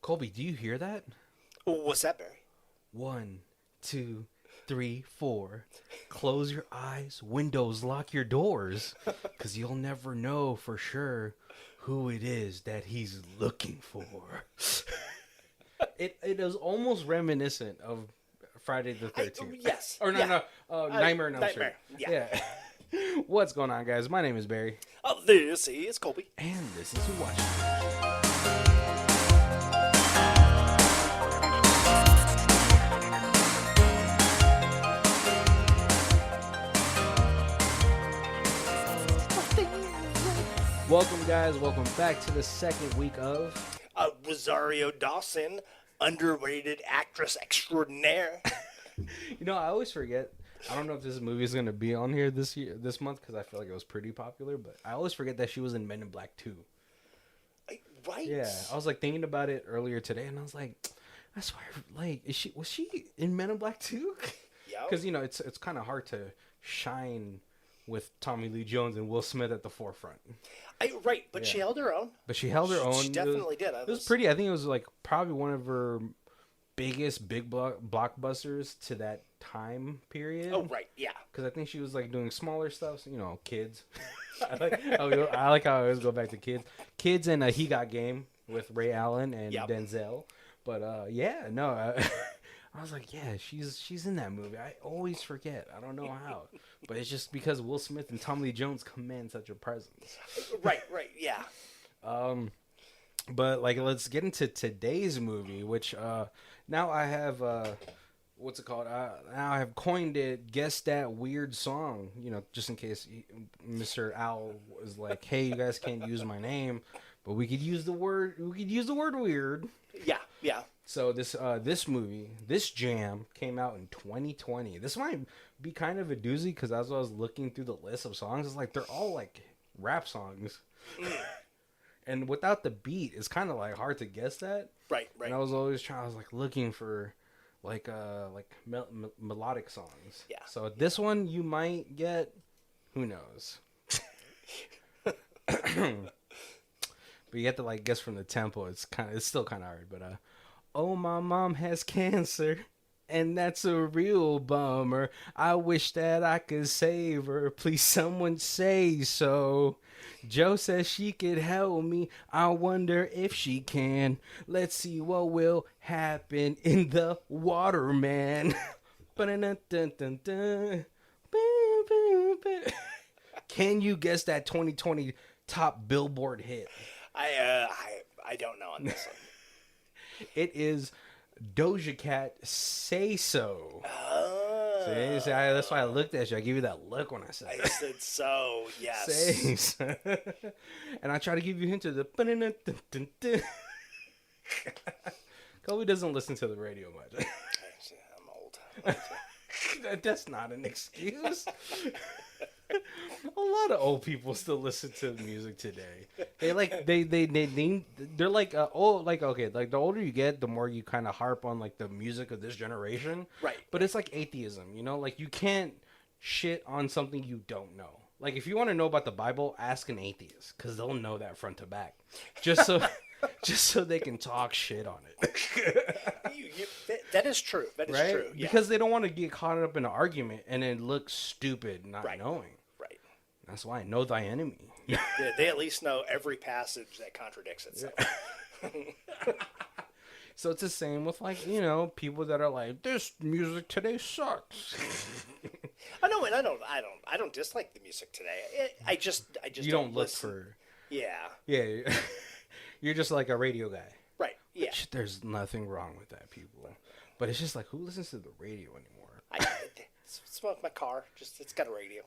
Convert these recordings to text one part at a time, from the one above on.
Colby, do you hear that? What's that, Barry? 1, 2, 3, 4. Close your eyes, windows, lock your doors, because you'll never know for sure who it is that he's looking for. It is almost reminiscent of Friday the 13th. Yes. Or yeah. Nightmare on Elm Street. Yeah. What's going on, guys? My name is Barry. This is Colby. And this is Who Watches. Welcome, guys. Welcome back to the second week of Rosario Dawson, underrated actress extraordinaire. You know, I always forget. I don't know if this movie is going to be on here this month, because I feel like it was pretty popular. But I always forget that she was in Men in Black 2. Right? Yeah, I was like thinking about it earlier today, and I was like, I swear, like, was she in Men in Black 2? Yeah. Because you know, it's kind of hard to shine with Tommy Lee Jones and Will Smith at the forefront. But she held her own. But she held her own. She definitely did. It was pretty. I think it was like probably one of her biggest blockbusters to that time period. Oh, right, yeah. Because I think she was like doing smaller stuff, so, you know, kids. I like how I always go back to kids and He Got Game with Ray Allen and Denzel. But I was like, yeah, she's in that movie. I always forget. I don't know how, but it's just because Will Smith and Tommy Lee Jones command such a presence. Right, yeah. But like, let's get into today's movie, which now I have what's it called? Now I have coined it. Guess that weird song. You know, just in case Mr. Owl was like, hey, you guys can't use my name, but we could use the word. We could use the word weird. Yeah. So this movie, this jam came out in 2020. This might be kind of a doozy because as I was looking through the list of songs, it's like they're all like rap songs. And without the beat, it's kind of like hard to guess that. Right. And I was like looking for like melodic songs. Yeah. So this one you might get, who knows. But you have to like guess from the tempo. It's still kind of hard, but oh, my mom has cancer, and that's a real bummer. I wish that I could save her. Please, someone say so. Joe says she could help me. I wonder if she can. Let's see what will happen in the water, man. Can you guess that 2020 top Billboard hit? I don't know on this one. It is Doja Cat, Say So. Oh. See, that's why I looked at you. I gave you that look when I said it. I said so, yes. Say So. And I try to give you a hint to the... Kobe doesn't listen to the radio much. I'm old. That's not an excuse. A lot of old people still listen to music today. They're like the older you get, the more you kind of harp on like the music of this generation. Right. But it's like atheism, you know, like you can't shit on something you don't know. Like if you want to know about the Bible, ask an atheist because they'll know that front to back, just so they can talk shit on it. That is true. That is true. Yeah. Because they don't want to get caught up in an argument and then look stupid not knowing. Right. That's why I know thy enemy. They at least know every passage that contradicts itself. So it's the same with like, you know, people that are like, this music today sucks. I know, and I don't dislike the music today. I just you don't look listen. for. Yeah. You're just like a radio guy. Right. Yeah. Which, there's nothing wrong with that, people. But it's just like, who listens to the radio anymore? I smoke my car. Just it's got a radio.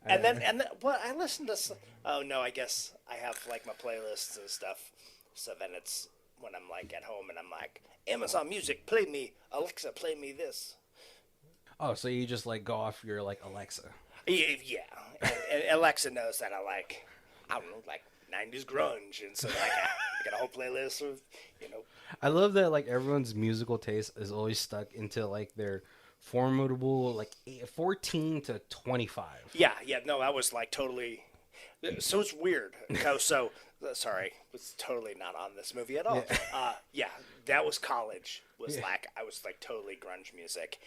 and then well, I listen to. Oh no, I guess I have like my playlists and stuff. So then it's when I'm like at home and I'm like, Amazon Music, play me Alexa, play me this. Oh, so you just like go off your like Alexa? Yeah. And Alexa knows that I don't know, like 90s grunge, and so like I got a whole playlist of, you know. I love that like everyone's musical taste is always stuck into like their formidable like 14 to 25. Yeah, no, I was like totally. So it's weird. So Sorry, was totally not on this movie at all. Yeah, that was college. I was like totally grunge music.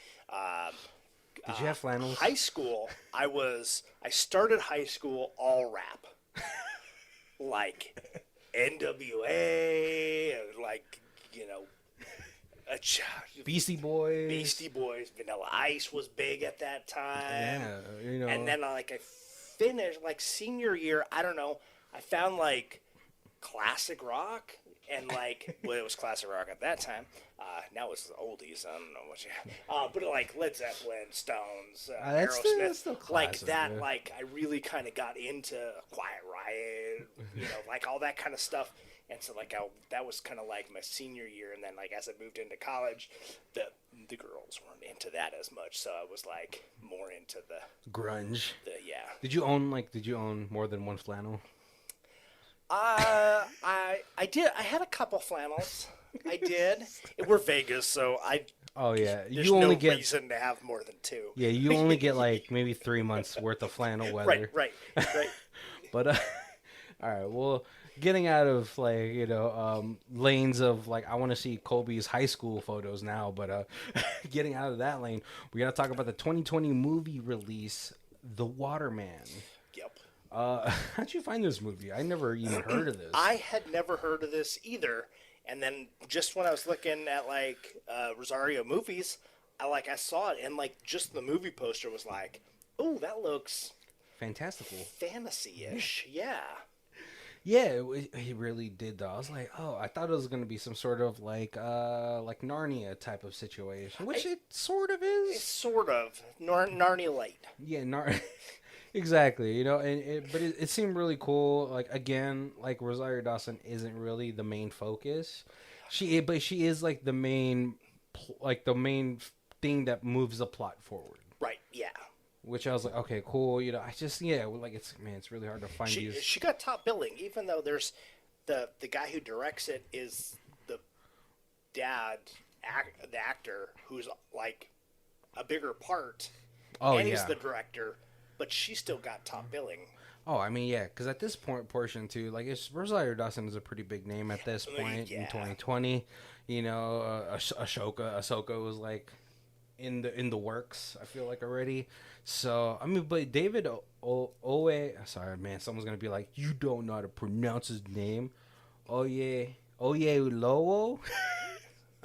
Did you have flannels? High school, I started high school all rap, like NWA, like Beastie Boys. Beastie Boys, Vanilla Ice was big at that time. Yeah, And then I finished like senior year. I don't know. I found like classic rock, and like it was classic rock at that time. Now it's oldies. I don't know what but like Led Zeppelin, Stones, Aerosmith, still classic, like that. yeah. Like I really kind of got into Quiet Riot, like all that kind of stuff. And so like that was kind of like my senior year, and then like as I moved into college, the girls weren't into that as much, so I was like more into the grunge. Yeah. Did you own more than one flannel? I did. I had a couple flannels. I did. We're Vegas, so Oh yeah, there's you only no get reason to have more than two. Yeah, you only get like maybe 3 months worth of flannel weather. Right. But all right, well, getting out of like lanes of like I want to see Colby's high school photos now, but getting out of that lane, we got to talk about the 2020 movie release, The Waterman. Yep. How'd you find this movie? I never even heard of this. I had never heard of this either, and then just when I was looking at like Rosario movies, I saw it, and like just the movie poster was like, oh, that looks fantastical, fantasy-ish. Yeah. Yeah, it really did though. I was like, oh, I thought it was gonna be some sort of like Narnia type of situation, which it sort of is. It's sort of Narnia light. Yeah, exactly. But it seemed really cool. Like again, like Rosario Dawson isn't really the main focus. But she is like the main thing that moves the plot forward. Right. Yeah. Which I was like, okay, cool. It's really hard to find these. She got top billing, even though there's the guy who directs it is the dad, the actor, who's like a bigger part. Oh, and yeah. he's the director, but she still got top billing. Oh, I mean, yeah, because at this portion too, like Rosario Dawson is a pretty big name at this point in 2020. Ahsoka was like in the works. I feel like already. So I mean, but David Owe, sorry man, someone's gonna be like, you don't know how to pronounce his name. Oye Lowo.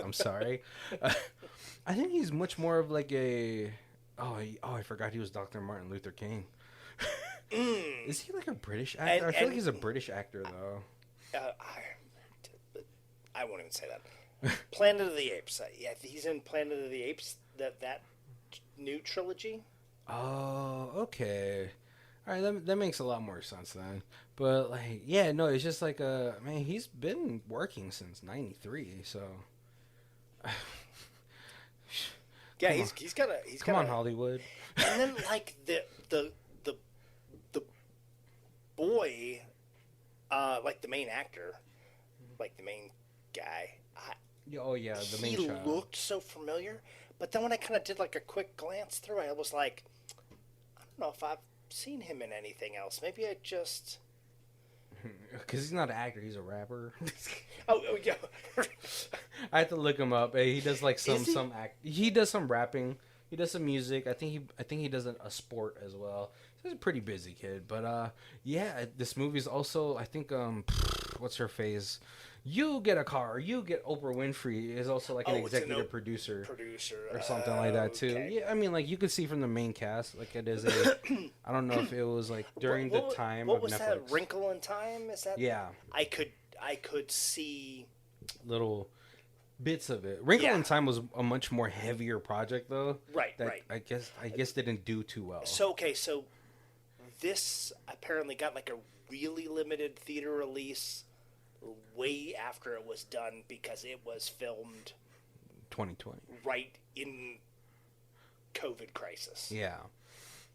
I'm sorry. I think he's much more of like a. I forgot he was Dr. Martin Luther King. Is he like a British actor? I feel like he's a British actor though. I won't even say that. Planet of the Apes. Yeah, he's in Planet of the Apes. That new trilogy. Oh, okay. All right, that makes a lot more sense then. But like, yeah, no, it's just like man, he's been working since '93, so. Yeah, he's got Come on, Hollywood. And then like the boy, like the main actor, like the main guy. Oh yeah, the main child. He looked so familiar, but then when I kind of did like a quick glance through, I was like, I don't know if I've seen him in anything else. Maybe I just. Because he's not an actor, he's a rapper. Oh yeah. I have to look him up. He does like some act. He does some rapping. He does some music. I think he does a sport as well. He's a pretty busy kid. But yeah, this movie's also, I think what's her face? You Get a Car. You Get Oprah Winfrey is also like an executive producer or something like that too. Okay. Yeah, I mean like you could see from the main cast like it is a. I don't know if it was like during the time what of was Netflix. That Wrinkle in Time? Is that? Yeah. I could see little bits of it. Wrinkle in Time was a much more heavier project though. Right. I guess didn't do too well. So this apparently got like a really limited theater release way after it was done because it was filmed 2020 right in COVID crisis. Yeah.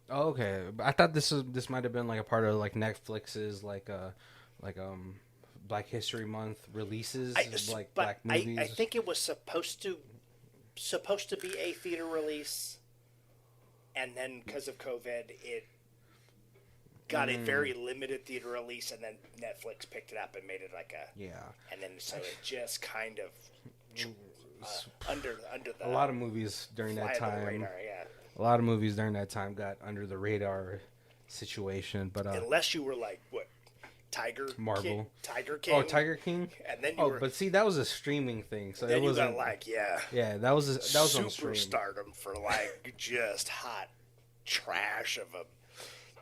Oh, okay. I thought this might have been like a part of like Netflix's like Black History Month releases, black movies. I think it was supposed to be a theater release, and then because of COVID, it got a very limited theater release, and then Netflix picked it up and made it like a and then so it just kind of under the a lot of movies during that time. Radar, A lot of movies during that time got under the radar situation, but unless you were like what Marvel King, Tiger King. Oh, Tiger King. And then but see, that was a streaming thing, so then it wasn't you got like that was on stream. Superstardom for like just hot trash of a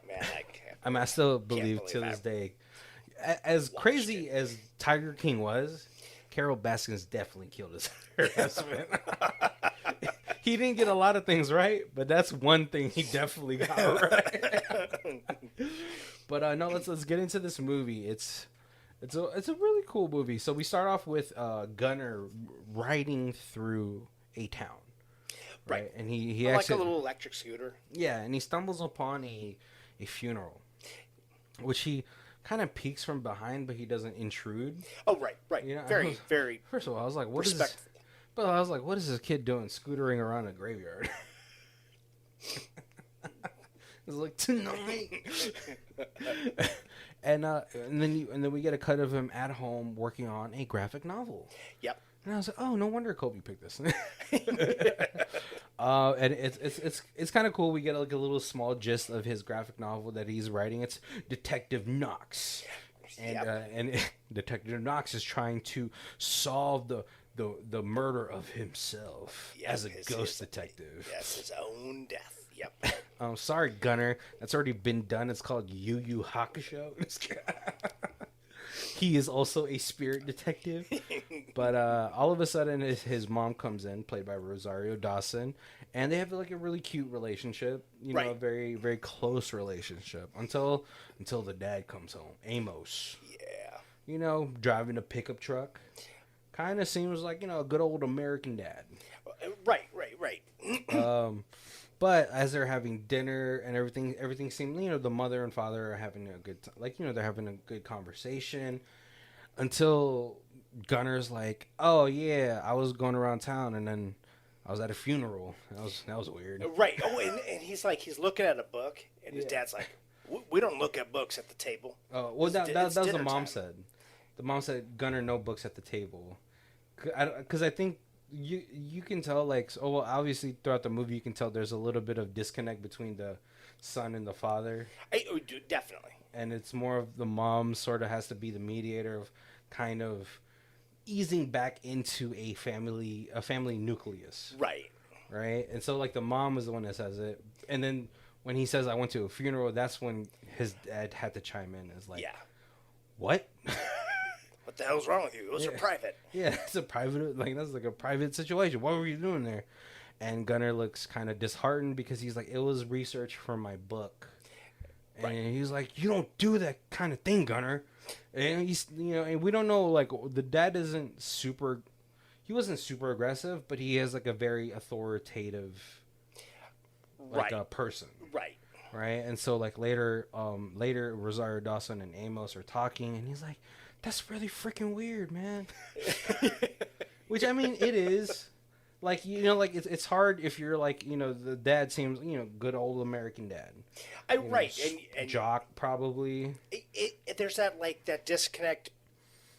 man. I still believe to this day, as crazy as Tiger King was, Carol Baskins definitely killed his husband. He didn't get a lot of things right, but that's one thing he definitely got right. But no, let's get into this movie. It's a really cool movie. So we start off with Gunner riding through a town, right? And he like a little electric scooter. Yeah, and he stumbles upon a funeral, which he kind of peeks from behind, but he doesn't intrude. Oh, right. You know, very. First of all, I was like, "What is this?" But I was like, "What is this kid doing, scootering around a graveyard?" It's like tonight, and then we get a cut of him at home working on a graphic novel. Yep. And I was like, oh, no wonder Kobe picked this. And it's kind of cool. We get like a little small gist of his graphic novel that he's writing. It's Detective Knox, and Detective Knox is trying to solve the murder of himself as a ghost detective. Yes, his own death. Yep. Sorry, Gunner. That's already been done. It's called Yu Yu Hakusho. He is also a spirit detective. But all of a sudden, his mom comes in, played by Rosario Dawson, and they have like a really cute relationship. You know, a very, very close relationship until the dad comes home, Amos. Yeah. You know, driving a pickup truck. Kind of seems like, a good old American dad. Right. But as they're having dinner and everything seemed, the mother and father are having a good time. Like, they're having a good conversation until Gunner's like, oh, yeah, I was going around town and then I was at a funeral. That was weird. Right. Oh, and he's like, he's looking at a book and his dad's like, we don't look at books at the table. Oh, well, that was what the mom said. The mom said, Gunner, no books at the table. Because I think you can tell, like, obviously throughout the movie you can tell there's a little bit of disconnect between the son and the father. Definitely. And it's more of the mom sort of has to be the mediator of kind of easing back into a family nucleus. Right. And so like the mom is the one that says it, and then when he says I went to a funeral, that's when his dad had to chime in. Is like, what? What the hell's wrong with you? Those are private. Yeah, it's a private, that's like a private situation. What were you doing there? And Gunner looks kind of disheartened because he's like, it was research for my book. And he's like, you don't do that kind of thing, Gunner. And he's, and we don't know, like, the dad he wasn't super aggressive, but he has like a very authoritative, person. Right. And so like later Rosario Dawson and Amos are talking and he's like, that's really freaking weird, man. Which, I mean, it is. Like, like, it's hard if you're, like, the dad seems, good old American dad. And jock, probably. There's that, like, that disconnect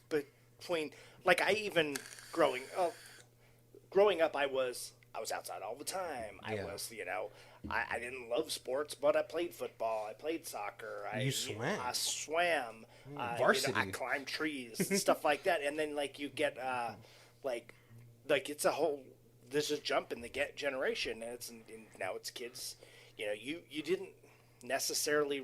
between, like, I even, growing up, I was outside all the time. I was, I didn't love sports, but I played football. I played soccer. You swam. I swam. Varsity. I climbed trees and stuff like that. And then, like, you get, like it's a whole, there's a jump in the generation. And now it's kids. You didn't necessarily,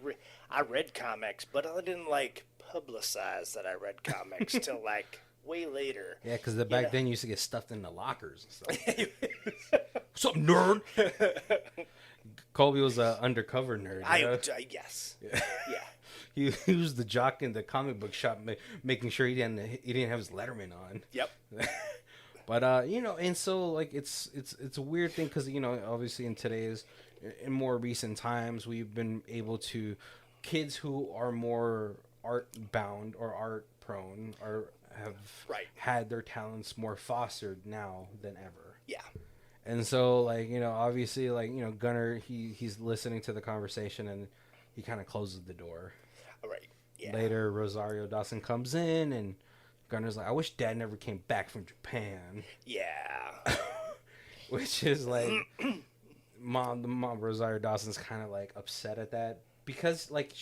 I read comics, but I didn't, like, publicize that I read comics till, like, way later. Yeah, because back then you used to get stuffed in the lockers and stuff. What's up, nerd? Colby was an undercover nerd. Yes. Yeah. He was the jock in the comic book shop, making sure he didn't have his Letterman on. Yep. But and so like it's a weird thing because obviously in more recent times we've been able to, kids who are more art bound or art prone have had their talents more fostered now than ever. Yeah. And so, like, obviously, like, Gunner, he's listening to the conversation and he kind of closes the door. All right. Yeah. Later, Rosario Dawson comes in, and Gunner's like, I wish Dad never came back from Japan. Yeah. Which is like, the mom Rosario Dawson's kind of like upset at that because like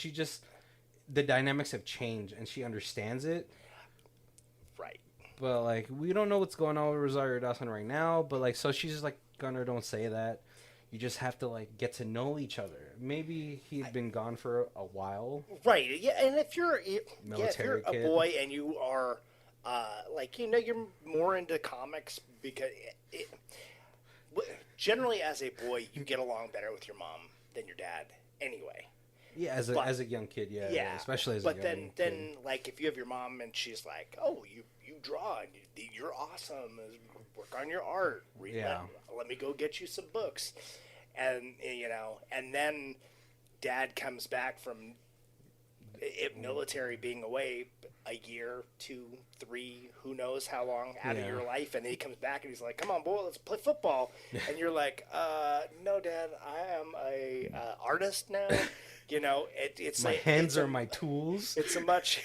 the dynamics have changed and she understands it. Right. But like we don't know what's going on with Rosario Dawson right now. But like so she's just like, Gunner, don't say that. You just have to like get to know each other. Maybe he'd been gone for a while. Right. Yeah. And if you're Military a kid. boy and you are like you're more into comics because generally as a boy you get along better with your mom than your dad anyway. Yeah, as a young kid, yeah, especially as a young kid. But then like if you have your mom and she's like, oh, you draw and you're awesome, work on your art, let me go get you some books, and and then Dad comes back from military being away a year, 2, 3, who knows how long out of your life, and then he comes back and he's like, come on boy, let's play football. And you're like, no Dad, I am a artist now. It's my hands are my tools. It's a much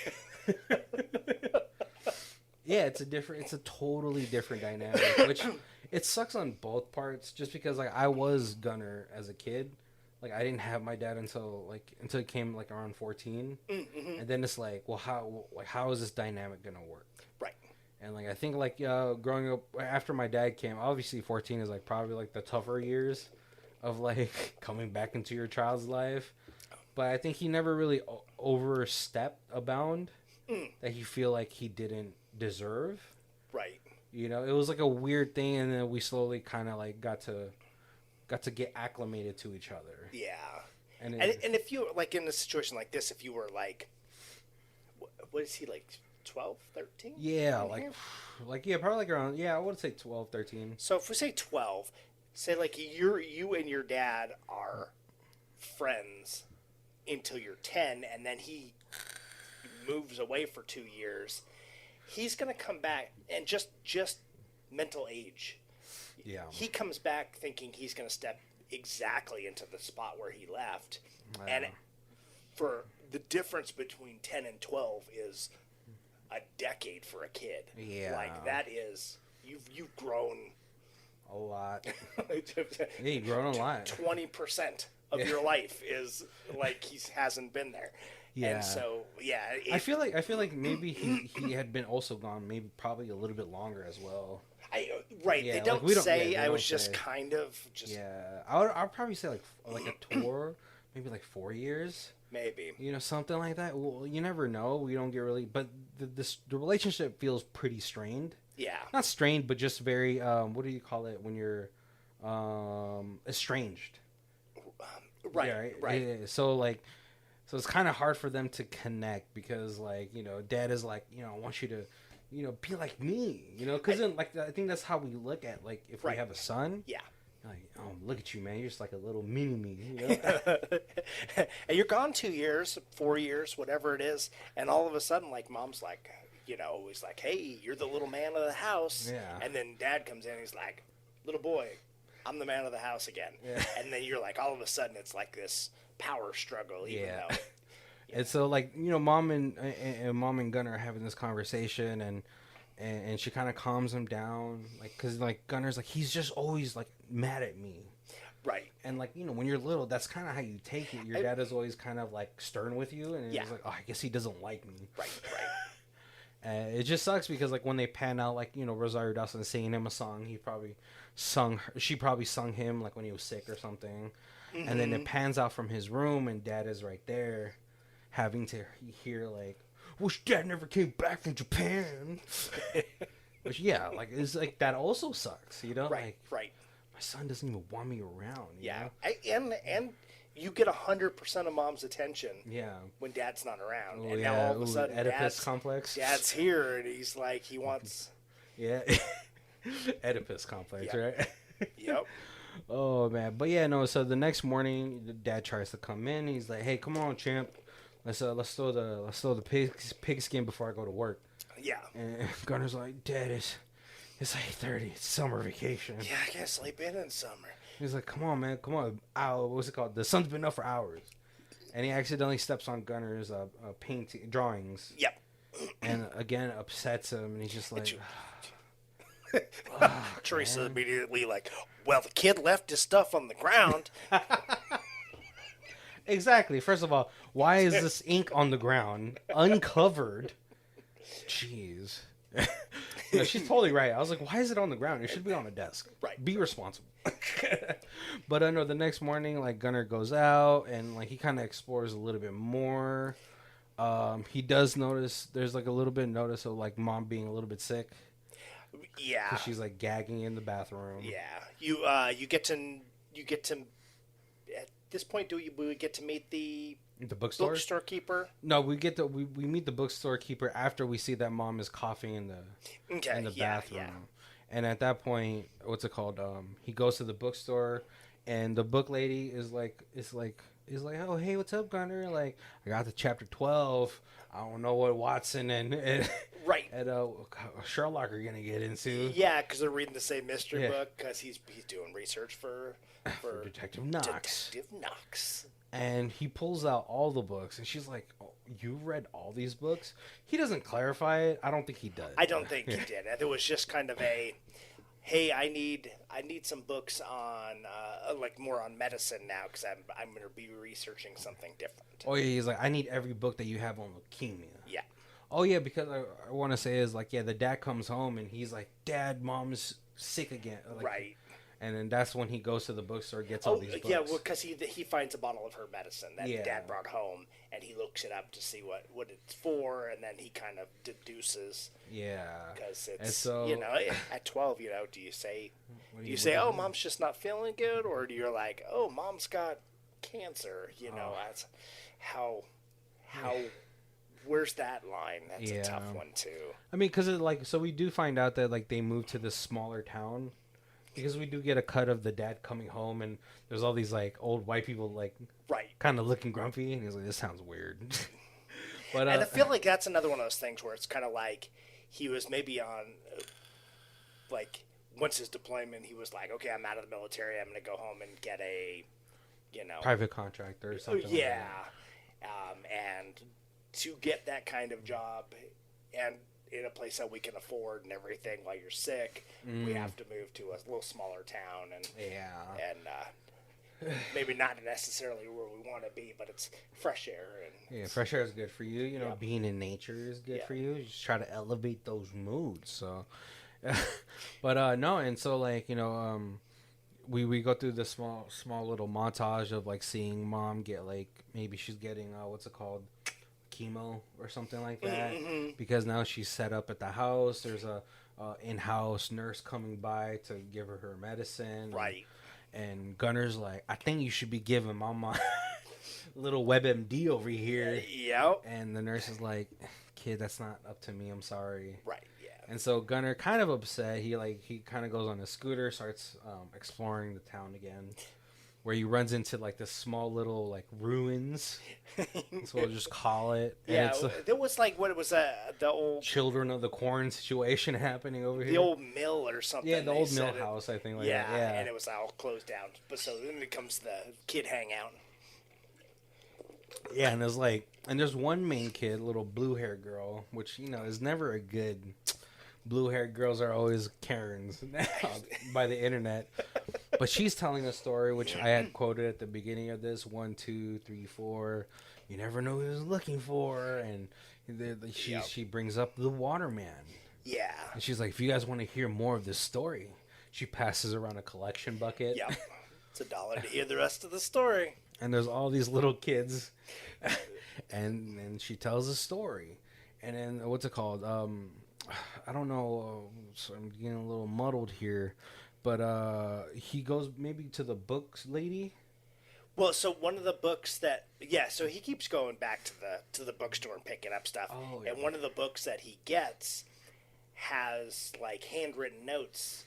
yeah, it's a totally different dynamic, which it sucks on both parts just because like I was Gunner as a kid. Like I didn't have my dad until it came like around 14. Mm-hmm. And then it's like, well, how is this dynamic gonna work? Right. And like I think like growing up after my dad came, obviously 14 is like probably like the tougher years of like coming back into your child's life. But I think he never really overstepped a bound that he feel like he didn't deserve. Right. It was like a weird thing, and then we slowly kind of like got to get acclimated to each other. Yeah. And if you like in a situation like this, if you were like, what is he like, 12, 13? Yeah, probably like around, I would say 12, 13. So if we say 12, say like you and your dad are friends until you're 10, and then he moves away for 2 years. He's gonna come back and just mental age. Yeah. He comes back thinking he's going to step exactly into the spot where he left. Wow. And for the difference between 10 and 12 is a decade for a kid. Yeah. Like that is, you've grown a lot. Yeah, you've grown a lot. 20% of your life is like he hasn't been there. Yeah. And so, yeah. I feel like maybe he had been also gone maybe probably a little bit longer as well. Right, yeah, they don't like say. I was just kind of just. Yeah, I'd probably say like a tour, maybe like 4 years, maybe. Something like that. Well, you never know. We don't get really, but the relationship feels pretty strained. Yeah, not strained, but just very. What do you call it when you're estranged? Right, yeah, right. Yeah, so it's kind of hard for them to connect because Dad is like, I want you to. Be like me, because then, like, I think that's how we look at, like, if we have a son. Yeah. Like, oh, look at you, man. You're just like a little mini-me, And you're gone 2 years, 4 years, whatever it is, and all of a sudden, like, Mom's like, he's like, hey, you're the little man of the house. Yeah. And then Dad comes in and he's like, little boy, I'm the man of the house again. Yeah. And then you're like, all of a sudden, it's like this power struggle, even though... And so, like, Mom and Gunner are having this conversation, and she kind of calms him down, like, because, like, Gunner's like, he's just always, like, mad at me. Right. And, like, when you're little, that's kind of how you take it. Your dad is always kind of, like, stern with you, and he's like, oh, I guess he doesn't like me. Right. It just sucks because, like, when they pan out, like, Rosario Dawson singing him a song, she probably sung him, like, when he was sick or something. Mm-hmm. And then it pans out from his room, and Dad is right there. Having to hear, like, wish Dad never came back from Japan. Which, like, it's like, that also sucks, Right, like, right. My son doesn't even want me around, you know? And you get 100% of Mom's attention when Dad's not around. And now all of a sudden, Oedipus complex. Dad's here, and he's like, he wants... Yeah. Oedipus complex, right? Yep. Oh, man. But, so the next morning, the Dad tries to come in. He's like, hey, come on, champ. Let's throw the pig skin before I go to work. Yeah. And Gunner's like, Dad, it's 8:30. It's summer vacation. Yeah, I can't sleep in summer. He's like, come on, man, come on. What's it called? The sun's been up for hours. and he accidentally steps on Gunner's drawings. Yep. And again upsets him, and he's just like. Teresa's immediately like, well, the kid left his stuff on the ground. Exactly. First of all, why is this ink on the ground, uncovered? Jeez. No, she's totally right. I was like, why is it on the ground? It should be on a desk. Right. Be responsible. But I know the next morning, like, Gunner goes out, and, like, he kind of explores a little bit more. He does notice, there's, like, a little bit of notice of, like, Mom being a little bit sick. Yeah. Because she's, like, gagging in the bathroom. Yeah. You get to at this point, do we get to meet the bookstore keeper? No, we meet the bookstore keeper after we see that Mom is coughing in the bathroom. Yeah. And at that point, what's it called? He goes to the bookstore, and the book lady is like, oh, hey, what's up, Gunner? Like, I got to chapter 12. I don't know what Watson and right and Sherlock are gonna get into. Yeah, because they're reading the same mystery book because he's doing research for Detective Knox. Detective Knox. And he pulls out all the books, and she's like, oh, you read all these books? He doesn't clarify it. I don't think he does. I don't think he did. It was just kind of a, hey, I need some books on like more on medicine now because I'm going to be researching something different. Oh yeah, he's like, I need every book that you have on leukemia. Yeah. Oh yeah, because I want to say is like, yeah, the dad comes home and he's like, Dad, Mom's sick again. Like, right. And then that's when he goes to the bookstore, gets all these books. Yeah, well, because he finds a bottle of her medicine that Dad brought home, and he looks it up to see what it's for, and then he kind of deduces. Yeah. Because it's, so, at 12, do you say, oh, Mom's just not feeling good, or do you like, oh, Mom's got cancer? That's how where's that line? That's a tough one too. I mean, because so we do find out that like they moved to this smaller town. Because we do get a cut of the dad coming home, and there's all these like old white people like kind of looking grumpy, and he's like, "This sounds weird." But and I feel like that's another one of those things where it's kind of like he was maybe on like once his deployment, he was like, "Okay, I'm out of the military. I'm going to go home and get a private contractor or something." Yeah, like that. And to get that kind of job and in a place that we can afford and everything while you're sick, we have to move to a little smaller town and maybe not necessarily where we want to be, but it's fresh air and fresh air is good for you. Being in nature is good for you. You just try to elevate those moods. So, but no, and so like we go through this small little montage of like seeing Mom get like maybe she's getting what's it called, chemo or something like that, because now she's set up at the house. There's a in-house nurse coming by to give her medicine, right? And Gunner's like, I think you should be giving Mama little WebMD over here. Yep. And the nurse is like, kid, that's not up to me, I'm sorry. Right. Yeah. And so Gunner, kind of upset, he kind of goes on his scooter, starts exploring the town again, where he runs into like this small little like ruins. So we'll just call it. Yeah, there was like what it was the old Children of the Corn situation happening over here. The old mill or something. Yeah, the old mill house, I think. Like that. Yeah, and it was all closed down. But so then it comes the kid hangout. Yeah, and there's one main kid, little blue haired girl, which is never a good. Blue haired girls are always Karens by the internet. But she's telling a story, which I had quoted at the beginning of this. 1, 2, 3, 4. You never know who you're looking for. And she brings up the Waterman. Yeah. And she's like, if you guys want to hear more of this story, she passes around a collection bucket. Yep. It's $1 to hear the rest of the story. And there's all these little kids. and then she tells a story. And then, what's it called? I don't know. So I'm getting a little muddled here. But he goes maybe to the books lady. Well, so one of the books that so he keeps going back to the bookstore and picking up stuff. Oh, yeah. And one of the books that he gets has like handwritten notes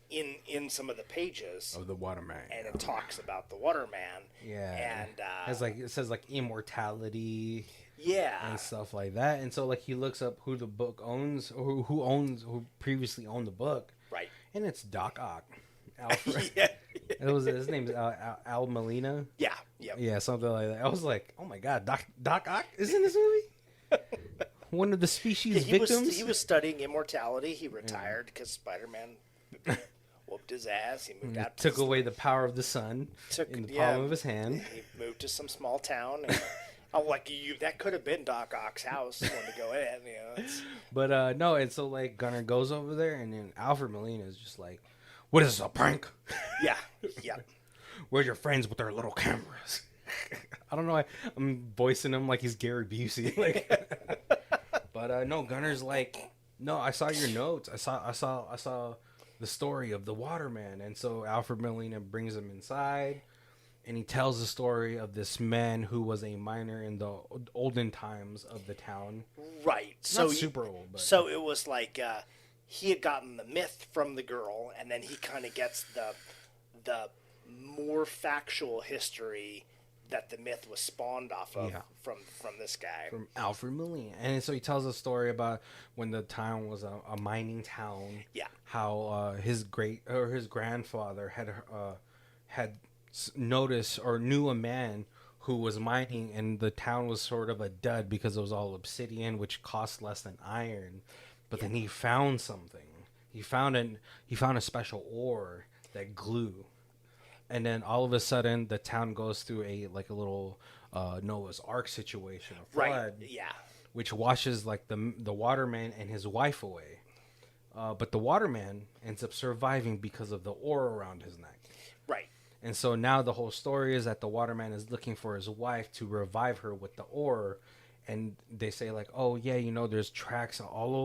in some of the pages of the Waterman, and it talks about the Waterman. Yeah, and it says like immortality. Yeah, and stuff like that. And so like he looks up who the book owns, or who previously owned the book. Right. And it's Doc Ock. Alfred. Yeah. His name's Al Molina. Yeah. Yep. Yeah, something like that. I was like, oh my god, Doc Ock is in this movie. One of the species victims. He was studying immortality. He retired because Spider-Man whooped his ass. He moved out. Took away the power of the sun in the palm of his hand. He moved to some small town. And, I'm like, that could have been Doc Ock's house when to go in. But no, and so like Gunnar goes over there, and then Alfred Molina is just like, "What is this, a prank?" Yeah. Where's your friends with their little cameras? I don't know. I'm voicing him like he's Gary Busey. Like, but no, Gunnar's like, no, I saw your notes. I saw the story of the Waterman, and so Alfred Molina brings him inside, and he tells the story of this man who was a miner in the olden times of the town. Right. Not super old, but so it was like he had gotten the myth from the girl, and then he kind of gets the more factual history that the myth was spawned off of from this guy. From Alfred Molina. And so he tells a story about when the town was a mining town. Yeah. How his grandfather had noticed or knew a man who was mining, and the town was sort of a dud because it was all obsidian, which cost less than iron. But then he found something. He found a special ore that glue. And then all of a sudden, the town goes through a little Noah's Ark situation, a flood, right? Yeah, which washes like the waterman and his wife away. But the waterman ends up surviving because of the ore around his neck. Right. And so now the whole story is that the waterman is looking for his wife to revive her with the ore. And they say like, oh yeah, there's tracks all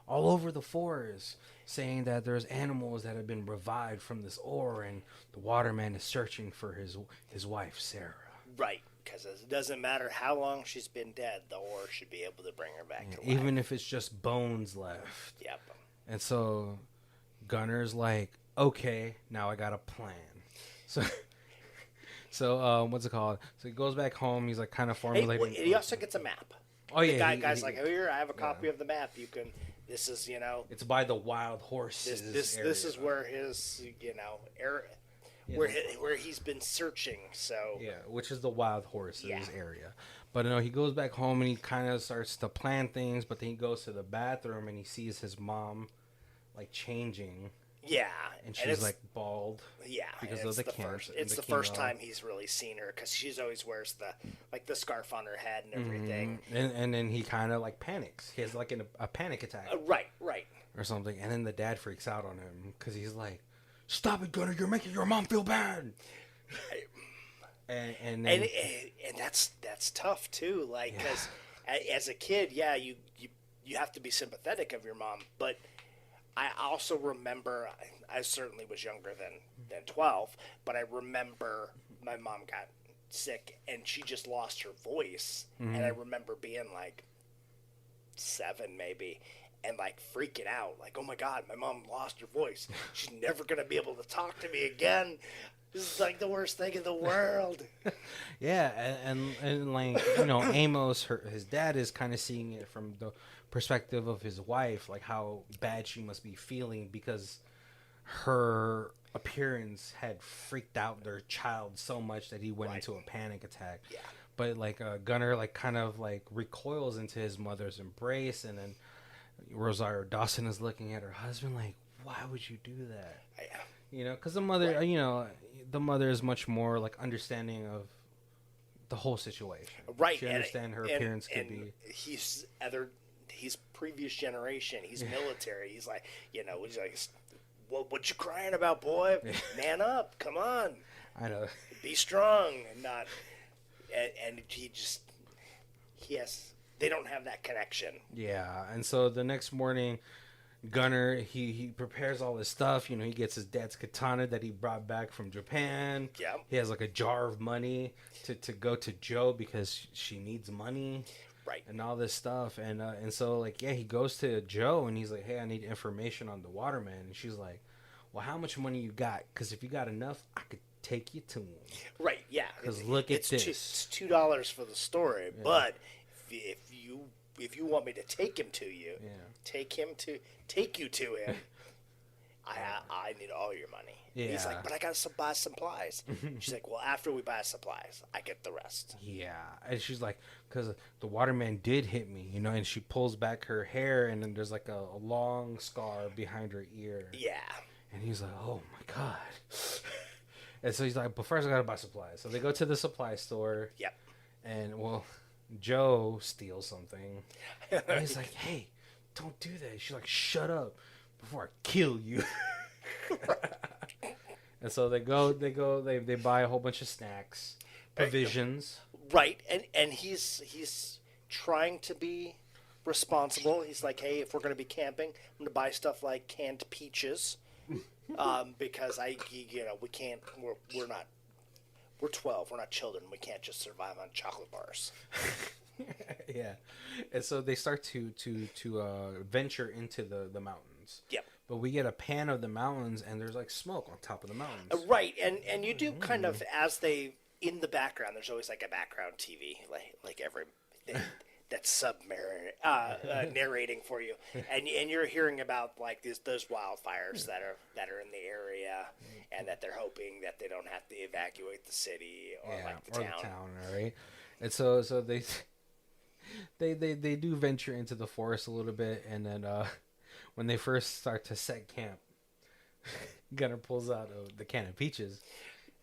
over the forest saying that there's animals that have been revived from this ore, and the waterman is searching for his wife Sarah. Right, because it doesn't matter how long she's been dead, the ore should be able to bring her back to life. Even if it's just bones left. Yep. And so Gunnar's like, okay, now I got a plan. So what's it called? So he goes back home. He's like kind of formulating. He also gets a map. Oh yeah, the guy's like, here, I have a copy of the map. You can. This is It's by the wild horses. This is where his area, where he's been searching. So yeah, which is the wild horses area. But no, he goes back home and he kind of starts to plan things. But then he goes to the bathroom and he sees his mom, like changing. Yeah, and she's like bald. Yeah, because of the cancer. It's the first time he's really seen her because she's always wears the scarf on her head and everything. Mm-hmm. And then he kind of like panics. He has like a panic attack. Right. Or something. And then the dad freaks out on him because he's like, "Stop it, Gunnar! You're making your mom feel bad." and that's tough too. Like because as a kid, you have to be sympathetic of your mom, but. I also remember, I certainly was younger than 12, but I remember my mom got sick and she just lost her voice. Mm-hmm. And I remember being like 7 maybe and like freaking out. Like, oh my God, my mom lost her voice. She's never going to be able to talk to me again. This is like the worst thing in the world. Yeah. And like, Amos, his dad is kind of seeing it from the perspective of his wife, like how bad she must be feeling because her appearance had freaked out their child so much that he went into a panic attack. Yeah. But like Gunnar like kind of like recoils into his mother's embrace, and then Rosario Dawson is looking at her husband like, why would you do that? Because the mother, the mother is much more like understanding of the whole situation. Right. She understands her appearance could be. He's previous generation. He's military. He's like, he's like, what you crying about, boy? Man up. Come on. I know. Be strong. And they don't have that connection. Yeah. And so the next morning, Gunnar, he prepares all this stuff. He gets his dad's katana that he brought back from Japan. Yeah. He has like a jar of money to go to Joe because she needs money. Right. And all this stuff. And so, like, he goes to Joe, and he's like, hey, I need information on the waterman. And she's like, well, how much money you got? Because if you got enough, I could take you to him. Right, yeah. Because look at this. It's $2 for the story. Yeah. But if you want me to take him to you, take you to him, I need all your money. Yeah. He's like, but I got to buy supplies. She's like, well, after we buy supplies, I get the rest. Yeah, and she's like, because the waterman did hit me, and she pulls back her hair, and then there's like a long scar behind her ear. Yeah. And he's like, oh my God. And so he's like, but first I gotta buy supplies. So they go to the supply store. Yep. And, well, Joe steals something. And he's like, hey, don't do that. She's like, shut up before I kill you. And so they buy a whole bunch of snacks, provisions. Right. And he's trying to be responsible. He's like, hey, if we're going to be camping, I'm going to buy stuff like canned peaches. Because we can't, we're 12. We're not children. We can't just survive on chocolate bars. Yeah. And so they start to venture into the mountains. Yep. But we get a pan of the mountains, and there's like smoke on top of the mountains. Right. And you do kind of, as they, in the background, there's always like a background TV, like every, that's submarine, narrating for you. And you're hearing about like those wildfires that are in the area, and that they're hoping that they don't have to evacuate the city or the town. Right? And so they do venture into the forest a little bit, and then when they first start to set camp, Gunner pulls out the can of peaches,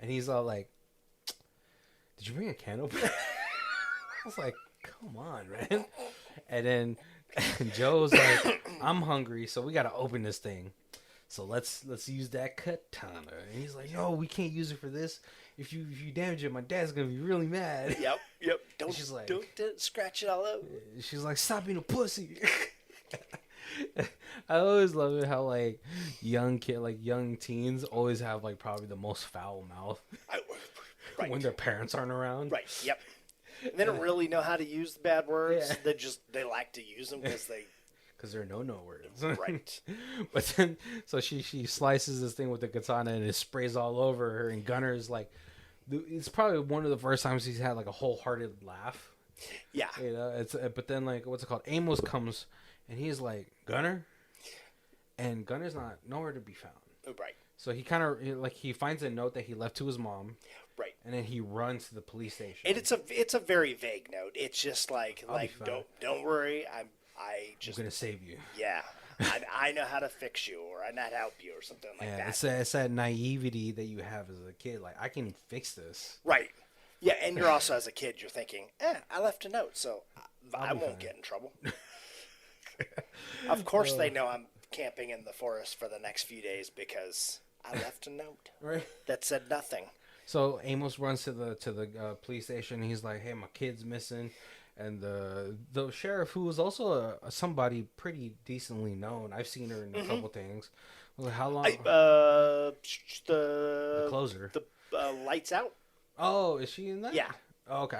and he's all like, "Did you bring a can opener?" I was like, "Come on, man!" And then Joe's like, "I'm hungry, so we gotta open this thing. So let's use that katana." And he's like, "No, we can't use it for this. If you damage it, my dad's gonna be really mad." Yep. Don't scratch it all up. She's like, "Stop being a pussy." I always love it how like young teens always have like probably the most foul mouth right. when their parents aren't around. Right. Yep. And they don't really know how to use the bad words. Yeah. They like to use them because they're no words. Right. But then so she slices this thing with the katana, and it sprays all over her. And Gunner's like, it's probably one of the first times he's had like a wholehearted laugh. Yeah. It's but then like what's it called? Amos comes. And he's like, Gunner? And Gunner's nowhere to be found. Oh, right. So he kind of, like, he finds a note that he left to his mom. Right. And then he runs to the police station. And it's a very vague note. It's just like don't worry, I'm going to save you. Yeah. I know how to fix you, or I know how to help you, or something like that. It's that naivety that you have as a kid. Like, I can fix this. Right. Yeah, and you're also, as a kid, you're thinking, I left a note, so I won't get in trouble. Of course they know I'm camping in the forest for the next few days because I left a note that said nothing. So Amos runs to the police station. He's like, "Hey, my kid's missing," and the sheriff, who was also somebody pretty decently known. I've seen her in a couple things. I was like, "How long?" The closer. The Lights Out. Oh, is she in that? Yeah. Oh, okay.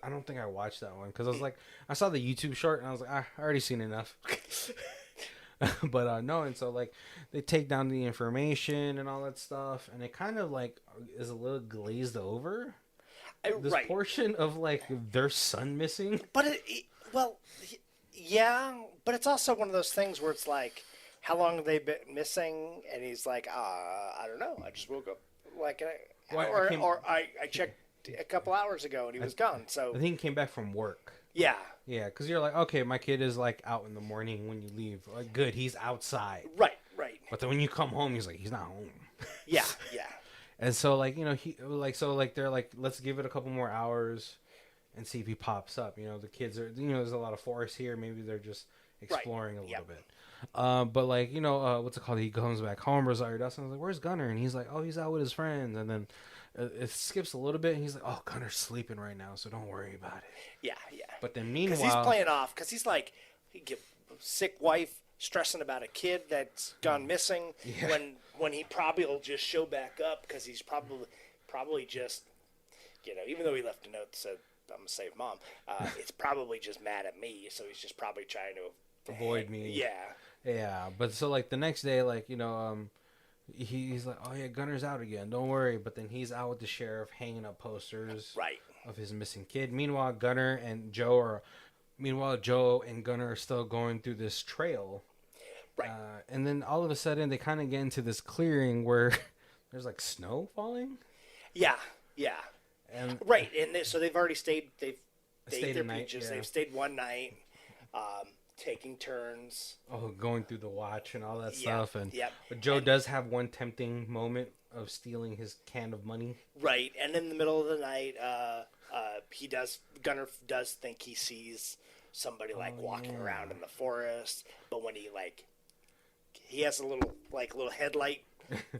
I don't think I watched that one because I was like, I saw the YouTube short and I was like, I already seen enough. But no, and so like they take down the information and all that stuff, and it kind of like is a little glazed over. This portion of like their son missing. But yeah, but it's also one of those things where it's like, how long have they been missing? And he's like, I don't know. I just woke up like I checked a couple hours ago and he was gone. So I think he came back from work. Yeah. Yeah, because you're like, okay, my kid is like out in the morning when you leave. Like, good, he's outside. Right. But then when you come home, he's like, he's not home. Yeah. And so like, they're like, let's give it a couple more hours and see if he pops up. The kids are, there's a lot of forest here. Maybe they're just exploring a little bit. But like, what's it called? He comes back home. Rosario Dawson was like, where's Gunner? And he's like, oh, he's out with his friends. And then it skips a little bit, and he's like, "Oh, Gunner's sleeping right now, so don't worry about it." Yeah. But then meanwhile, because he's playing off, because he's like, he get sick wife, stressing about a kid that's gone missing. Yeah. When he probably will just show back up, because he's probably just, even though he left a note that said, "I'm gonna save mom," it's probably just mad at me, so he's just probably trying to avoid me. Yeah. Yeah, but so like the next day, like he's like, "Oh yeah, Gunner's out again. Don't worry." But then he's out with the sheriff, hanging up posters of his missing kid. Meanwhile, Joe and Gunner are still going through this trail. Right. And then all of a sudden they kind of get into this clearing where there's like snow falling. Yeah. Yeah. And Right. And so they've already stayed. They've Stayed their a night, beaches. yeah. They've stayed one night, taking turns. going through the watch and all that Yeah, stuff. And yep. but Joe And- does have one tempting moment of stealing his can of money. Right. And in the middle of the night, Gunnar does think he sees somebody walking around in the forest, but when he has a little headlight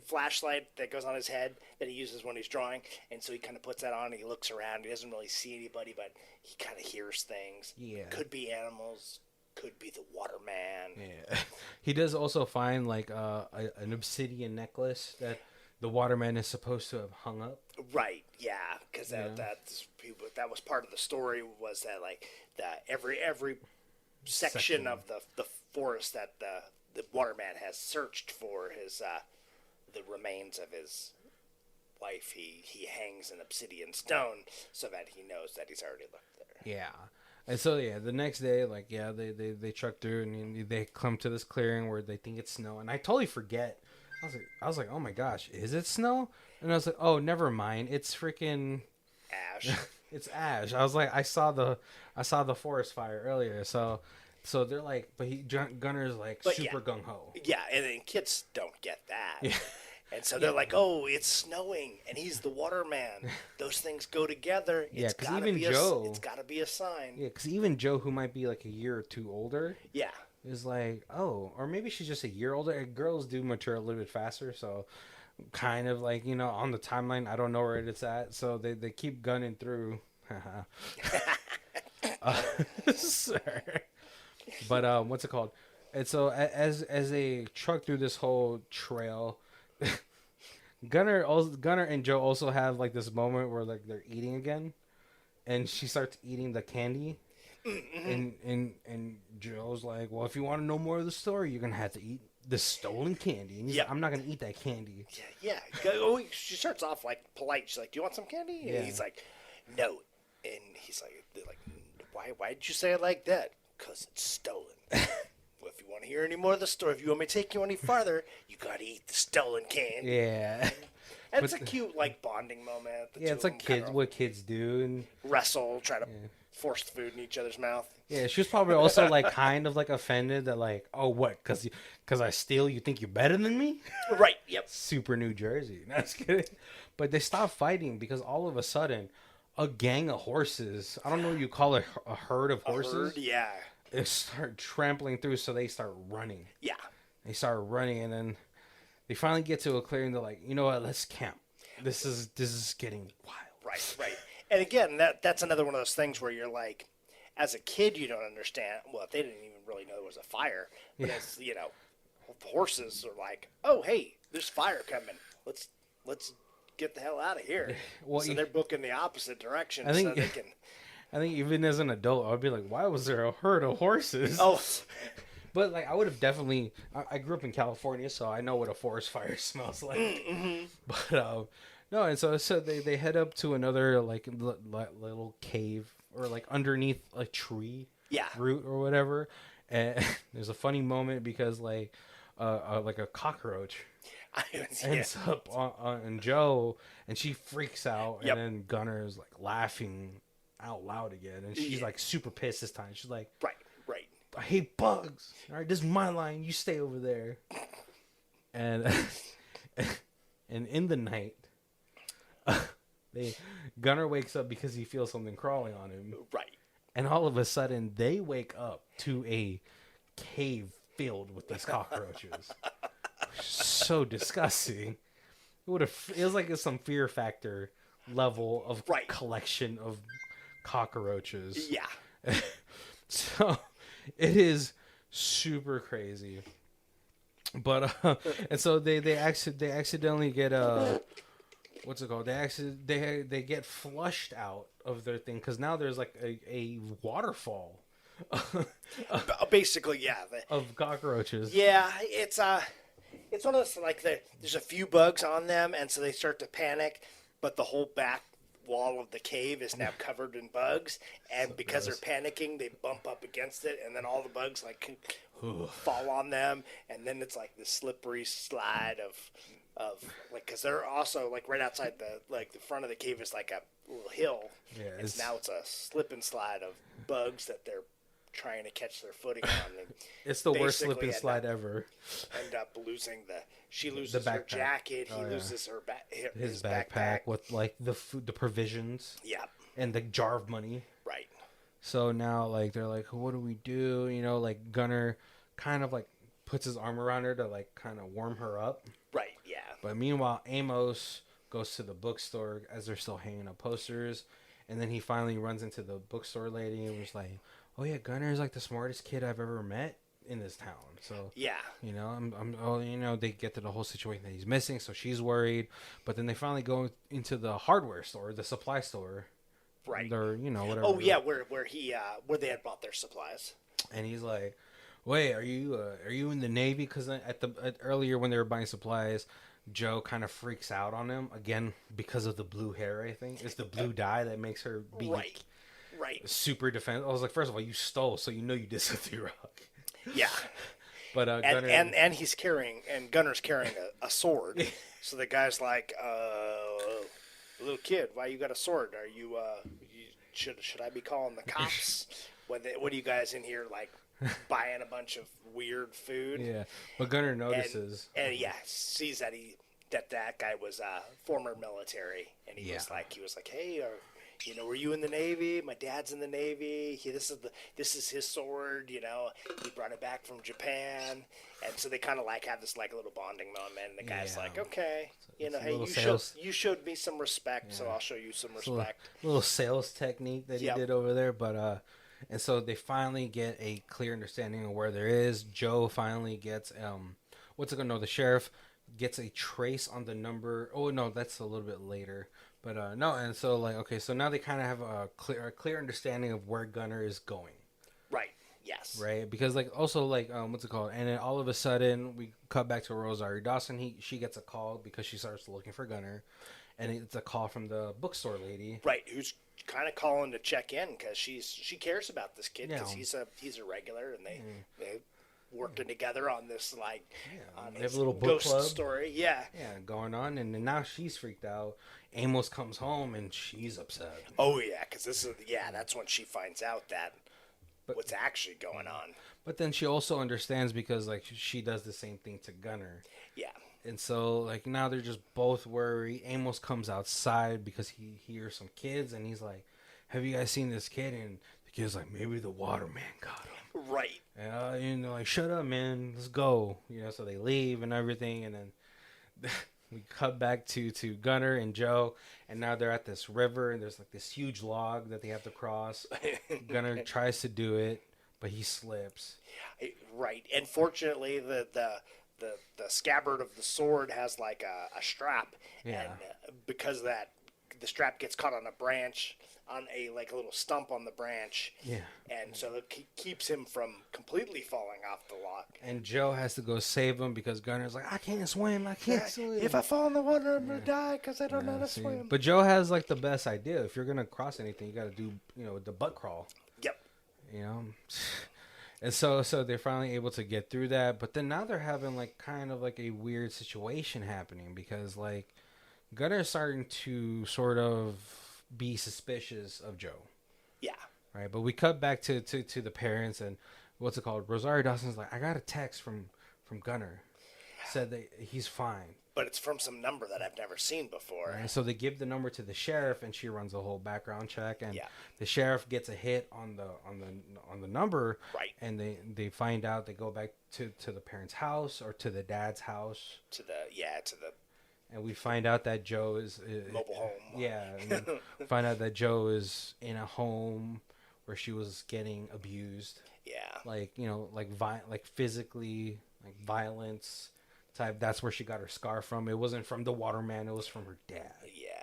flashlight that goes on his head that he uses when he's drawing, and so he kind of puts that on and he looks around. He doesn't really see anybody, but he kind of hears things. Yeah. Could be animals, could be the waterman. Yeah. He does also find like an obsidian necklace that the waterman is supposed to have hung up. Right, yeah, because that was part of the story, was that every section of the forest that the waterman has searched for his the remains of his wife, he hangs an obsidian stone so that he knows that he's already looked there. Yeah. And so the next day, they truck through and they come to this clearing where they think it's snow, and I totally forget. I was like, oh my gosh, is it snow? And I was like, oh, never mind, it's freaking Ash. it's ash. I was like, I saw the forest fire earlier, so they're like, but Gunner's like super gung ho. Yeah, and then kids don't get that. Yeah. And so they're like, oh, it's snowing, and he's the waterman. Those things go together. Yeah, because even Joe... It's got to be a sign. Yeah, because even Joe, who might be like a year or two older... Yeah. Is like, oh, or maybe she's just a year older. Girls do mature a little bit faster, so kind of like, on the timeline, I don't know where it's at. So they keep gunning through. Sir. But what's it called? And so as they truck through this whole trail... Gunner and Joe also have like this moment where like they're eating again, and she starts eating the candy, and Joe's like, well, if you want to know more of the story, you're gonna have to eat the stolen candy. And he's like, I'm not gonna eat that candy. Yeah. Oh, she starts off like polite. She's like, do you want some candy? And he's like, no. And he's like, why did you say it like that? Because it's stolen. Well, if you want to hear any more of the story, if you want me to take you any farther, you gotta eat the stolen candy. Yeah. And it's a cute bonding moment. Yeah, it's like what kids do, and wrestle, try to force food in each other's mouth. Yeah, she was probably also like kind of like offended that like, oh, what? Because I steal, you think you're better than me? Right. Yep. Super New Jersey. No, just kidding. But they stop fighting because all of a sudden, a gang of horses. I don't know what you call it, a herd of horses. A herd, yeah. They start trampling through, so they start running. Yeah. They start running, and then they finally get to a clearing. They're like, you know what? Let's camp. This is getting wild. Right. And again, that's another one of those things where you're like, as a kid, you don't understand. Well, they didn't even really know there was a fire. But as the horses are like, oh, hey, there's fire coming. Let's get the hell out of here. Well, so they're booking the opposite direction so they can. I think even as an adult, I'd be like, why was there a herd of horses? Oh. But, like, I would have definitely... I grew up in California, so I know what a forest fire smells like. Mm-hmm. But, no, and so they head up to another, like, little cave or, like, underneath a tree root or whatever. And there's a funny moment because, like a cockroach ends up on Joe, and she freaks out, and then Gunner is, like, laughing out loud again, and she's like super pissed this time. She's like, right, I hate bugs. All right, this is my line. You stay over there. And and in the night, Gunner wakes up because he feels something crawling on him. Right. And all of a sudden, they wake up to a cave filled with these cockroaches. So disgusting. It was like some Fear Factor level of collection of cockroaches. Yeah. So it is super crazy. But and so they accidentally get what's it called? They get flushed out of their thing because now there's like a waterfall. Basically, yeah. Of cockroaches. Yeah, it's one of those like there's a few bugs on them, and so they start to panic, but the whole back wall of the cave is now covered in bugs, and because they're panicking, they bump up against it, and then all the bugs like fall on them, and then it's like this slippery slide of like, because they're also like right outside the front of the cave is like a little hill. Yeah, it's a slip and slide of bugs that they're trying to catch their footing on. And it's the worst slip and slide ever. End up losing she loses her jacket. He loses his backpack with like the food, the provisions. Yeah. And the jar of money. Right. So now like they're like, what do we do? You know, like Gunnar kind of like puts his arm around her to like kind of warm her up. Right. Yeah. But meanwhile, Amos goes to the bookstore as they're still hanging up posters, and then he finally runs into the bookstore lady and was like, "Oh yeah, Gunnar is like the smartest kid I've ever met in this town." So yeah, you know, they get to the whole situation that he's missing, so she's worried. But then they finally go into the hardware store, the supply store, right? They're whatever. Oh yeah, where they had bought their supplies. And he's like, "Wait, are you in the Navy?" Because earlier when they were buying supplies, Joe kind of freaks out on him again because of the blue hair. I think it's the blue dye that makes her be right, super defensive. I was like, first of all, you stole, so you know you did something wrong. Yeah, but Gunnar... and he's carrying Gunnar's carrying a sword. So the guy's like, little kid, why you got a sword? Are you should I be calling the cops? What are you guys in here like buying a bunch of weird food? Yeah, but Gunnar notices and sees that guy was former military, and he was like, hey, were you in the Navy? My dad's in the Navy. This is his sword. He brought it back from Japan, and so they kind of like have this like little bonding moment. And the guy's like, okay, hey, you showed me some respect, so I'll show you some respect. Little sales technique that he did over there, but and so they finally get a clear understanding of where there is. Joe finally gets the sheriff gets a trace on the number. Oh no, that's a little bit later. But no, and so like okay, so now they kind of have a clear understanding of where Gunnar is going. Right. Yes. Right, because like also like what's it called? And then all of a sudden we cut back to Rosario Dawson. She gets a call because she starts looking for Gunnar, and it's a call from the bookstore lady. Right, who's kind of calling to check in because she cares about this kid because he's a regular, and they working together on this on they have a little book club story. Going on, and then now she's freaked out. Amos comes home and she's upset. Oh yeah, because that's when she finds out that what's actually going on. But then she also understands because like she does the same thing to Gunnar. Yeah. And so like now they're just both worried. Amos comes outside because he hears some kids and he's like, "Have you guys seen this kid?" And the kid's like, "Maybe the waterman got him." Right. And like, "Shut up, man. Let's go." So they leave and everything, and then we cut back to Gunnar and Joe, and now they're at this river, and there's like this huge log that they have to cross. Gunnar tries to do it, but he slips. Right. And fortunately, the scabbard of the sword has like a strap, and because of that, the strap gets caught on a branch, on a little stump on the branch, and so it keeps him from completely falling off the log. And Joe has to go save him because Gunnar's like, I can't swim. If I fall in the water, I'm gonna die because I don't know how to swim. But Joe has like the best idea. If you're gonna cross anything, you got to do the butt crawl. Yep. And so they're finally able to get through that. But then now they're having like kind of like a weird situation happening because like Gunnar's starting to sort of be suspicious of Joe. Yeah. Right. But we cut back to the parents and what's it called? Rosario Dawson's like, I got a text from Gunnar. Said that he's fine. But it's from some number that I've never seen before. Right? So they give the number to the sheriff, and she runs a whole background check, and the sheriff gets a hit on the number. Right. And they find out. They go back to the parents' house or to the dad's house. And we find out that Joe is mobile home. Yeah. And find out that Joe is in a home where she was getting abused. Yeah. Like physically, like violence type. That's where she got her scar from. It wasn't from the waterman. It was from her dad. Yeah.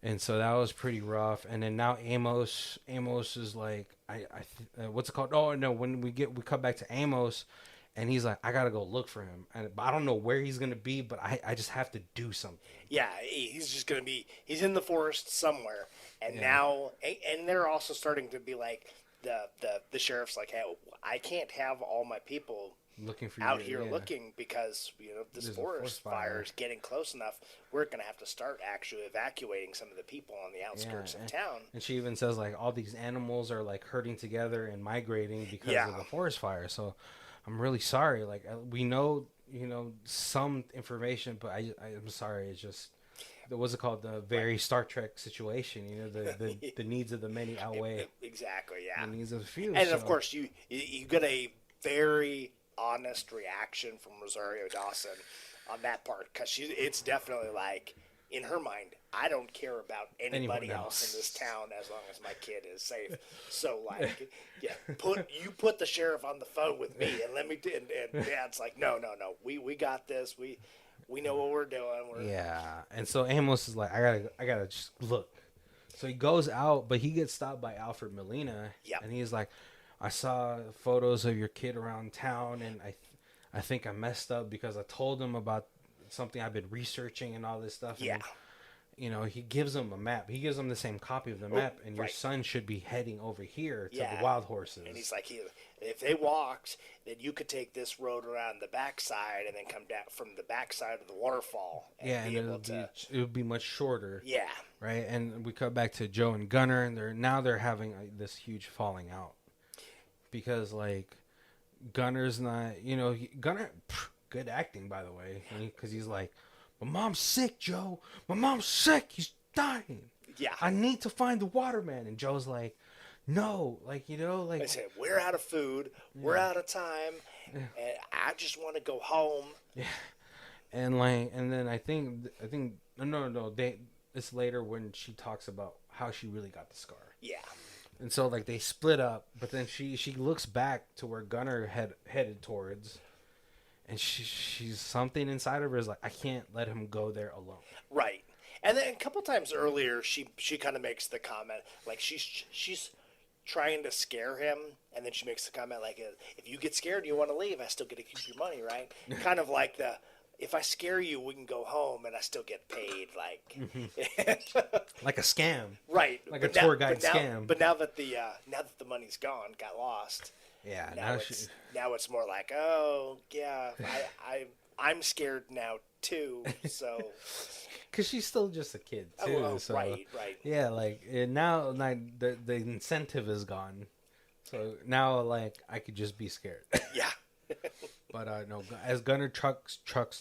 And so that was pretty rough. And then now Amos is like, what's it called? Oh no, when we cut back to Amos, and he's like, I gotta go look for him. And I don't know where he's gonna be, but I just have to do something. Yeah, he's in the forest somewhere. And now, and they're also starting to be like, the sheriff's like, hey, I can't have all my people looking for out you, here yeah. looking because this There's a forest fire is getting close enough. We're gonna have to start actually evacuating some of the people on the outskirts of town. And she even says like all these animals are like herding together and migrating because of the forest fire. So I'm really sorry. Like we know some information, but I'm sorry. It's just what's it called? The very Star Trek situation. The needs of the many outweigh exactly. Yeah. the needs of the few. And of course, you get a very honest reaction from Rosario Dawson on that part, because it's definitely like, in her mind, I don't care about anybody else in this town as long as my kid is safe. So like, yeah, put the sheriff on the phone with me and let me and Dad's like, no, we got this. We know what we're doing. And so Amos is like, I gotta just look. So he goes out, but he gets stopped by Alfred Molina, and he's like, I saw photos of your kid around town, and I think I messed up because I told him about something I've been researching and all this stuff. Yeah. And, he gives him a map. He gives him the same copy of the map, and your son should be heading over here to the wild horses. And he's like, if they walked, then you could take this road around the backside and then come down from the backside of the waterfall. And it would be much shorter. Yeah. Right? And we cut back to Joe and Gunner, and they're having this huge falling out. Because, like, Gunner's not, Gunner, good acting, by the way. Because he's like, my mom's sick, Joe. My mom's sick. He's dying. Yeah. I need to find the waterman. And Joe's like, no. Like, like. I said, we're out of food. Yeah. We're out of time. Yeah. And I just want to go home. Yeah. And, like, and then I think, no. It's later when she talks about how she really got the scar. Yeah. And so, like, they split up, but then she looks back to where Gunner headed towards, and she's something inside of her is like, I can't let him go there alone. Right. And then a couple times earlier, she kind of makes the comment, like, she's trying to scare him, and then she makes the comment, like, if you get scared and you want to leave, I still get to keep your money, right? Kind of like if I scare you, we can go home and I still get paid, like like a scam, right? Like a tour guide scam. But now that the money's gone, got lost. Yeah. Now it's more like, oh yeah, I'm scared now too. So because she's still just a kid too. Oh, so, right. Yeah, like now the incentive is gone. So now like I could just be scared. Yeah. But no, as Gunner trucks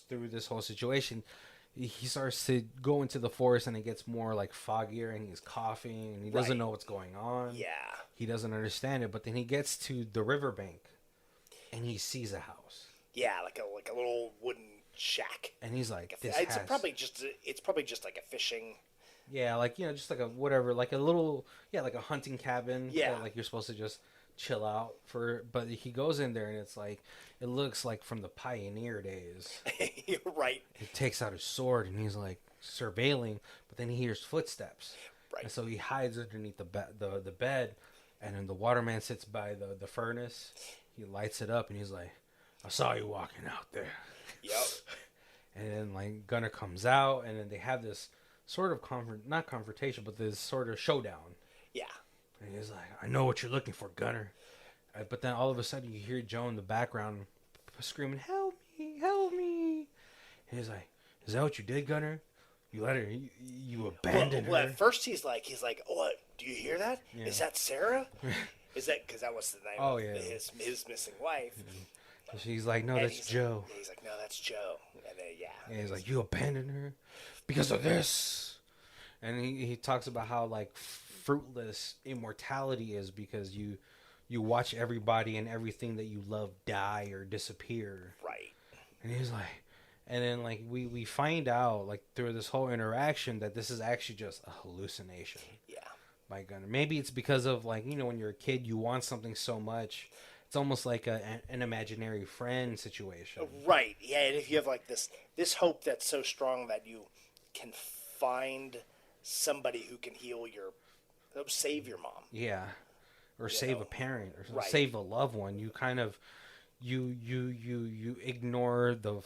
through this whole situation, he starts to go into the forest and it gets more like foggier and he's coughing and he doesn't know what's going on. Yeah. He doesn't understand it, but then he gets to the riverbank and he sees a house. Yeah, like a little wooden shack. And he's like, it's probably just like a fishing. Yeah, like, just like a whatever, like a little, like a hunting cabin. Yeah. Like you're supposed to just chill out but he goes in there and it's like, it looks like from the pioneer days. You're right. He takes out his sword and he's like surveilling, but then he hears footsteps. Right. And so he hides underneath the bed, and then the waterman sits by the furnace. He lights it up and he's like, I saw you walking out there. Yep. And then like Gunner comes out and then they have this sort of not confrontation, but this sort of showdown. Yeah. And he's like, I know what you're looking for, Gunner. But then all of a sudden you hear Joe in the background screaming, help me, help me. And he's like, is that what you did, Gunner? You let her, you abandoned her? Well, at first he's like, oh, what? Do you hear that? Yeah. Is that Sarah? Is that, because that was the name of his missing wife. Mm-hmm. She's like, no, that's Joe. He's like, no, that's Joe. And then, And he's like, you abandoned her because of this. And he talks about how like fruitless immortality is because you watch everybody and everything that you love die or disappear. Right. And he's like, and then like we find out like through this whole interaction that this is actually just a hallucination. Yeah. By Gunner. Maybe it's because of like, when you're a kid, you want something so much. It's almost like an imaginary friend situation. Right. Yeah. And if you have like this hope that's so strong that you can find somebody who can save your mom. Yeah. Or save a parent or save a loved one. You kind of, you ignore the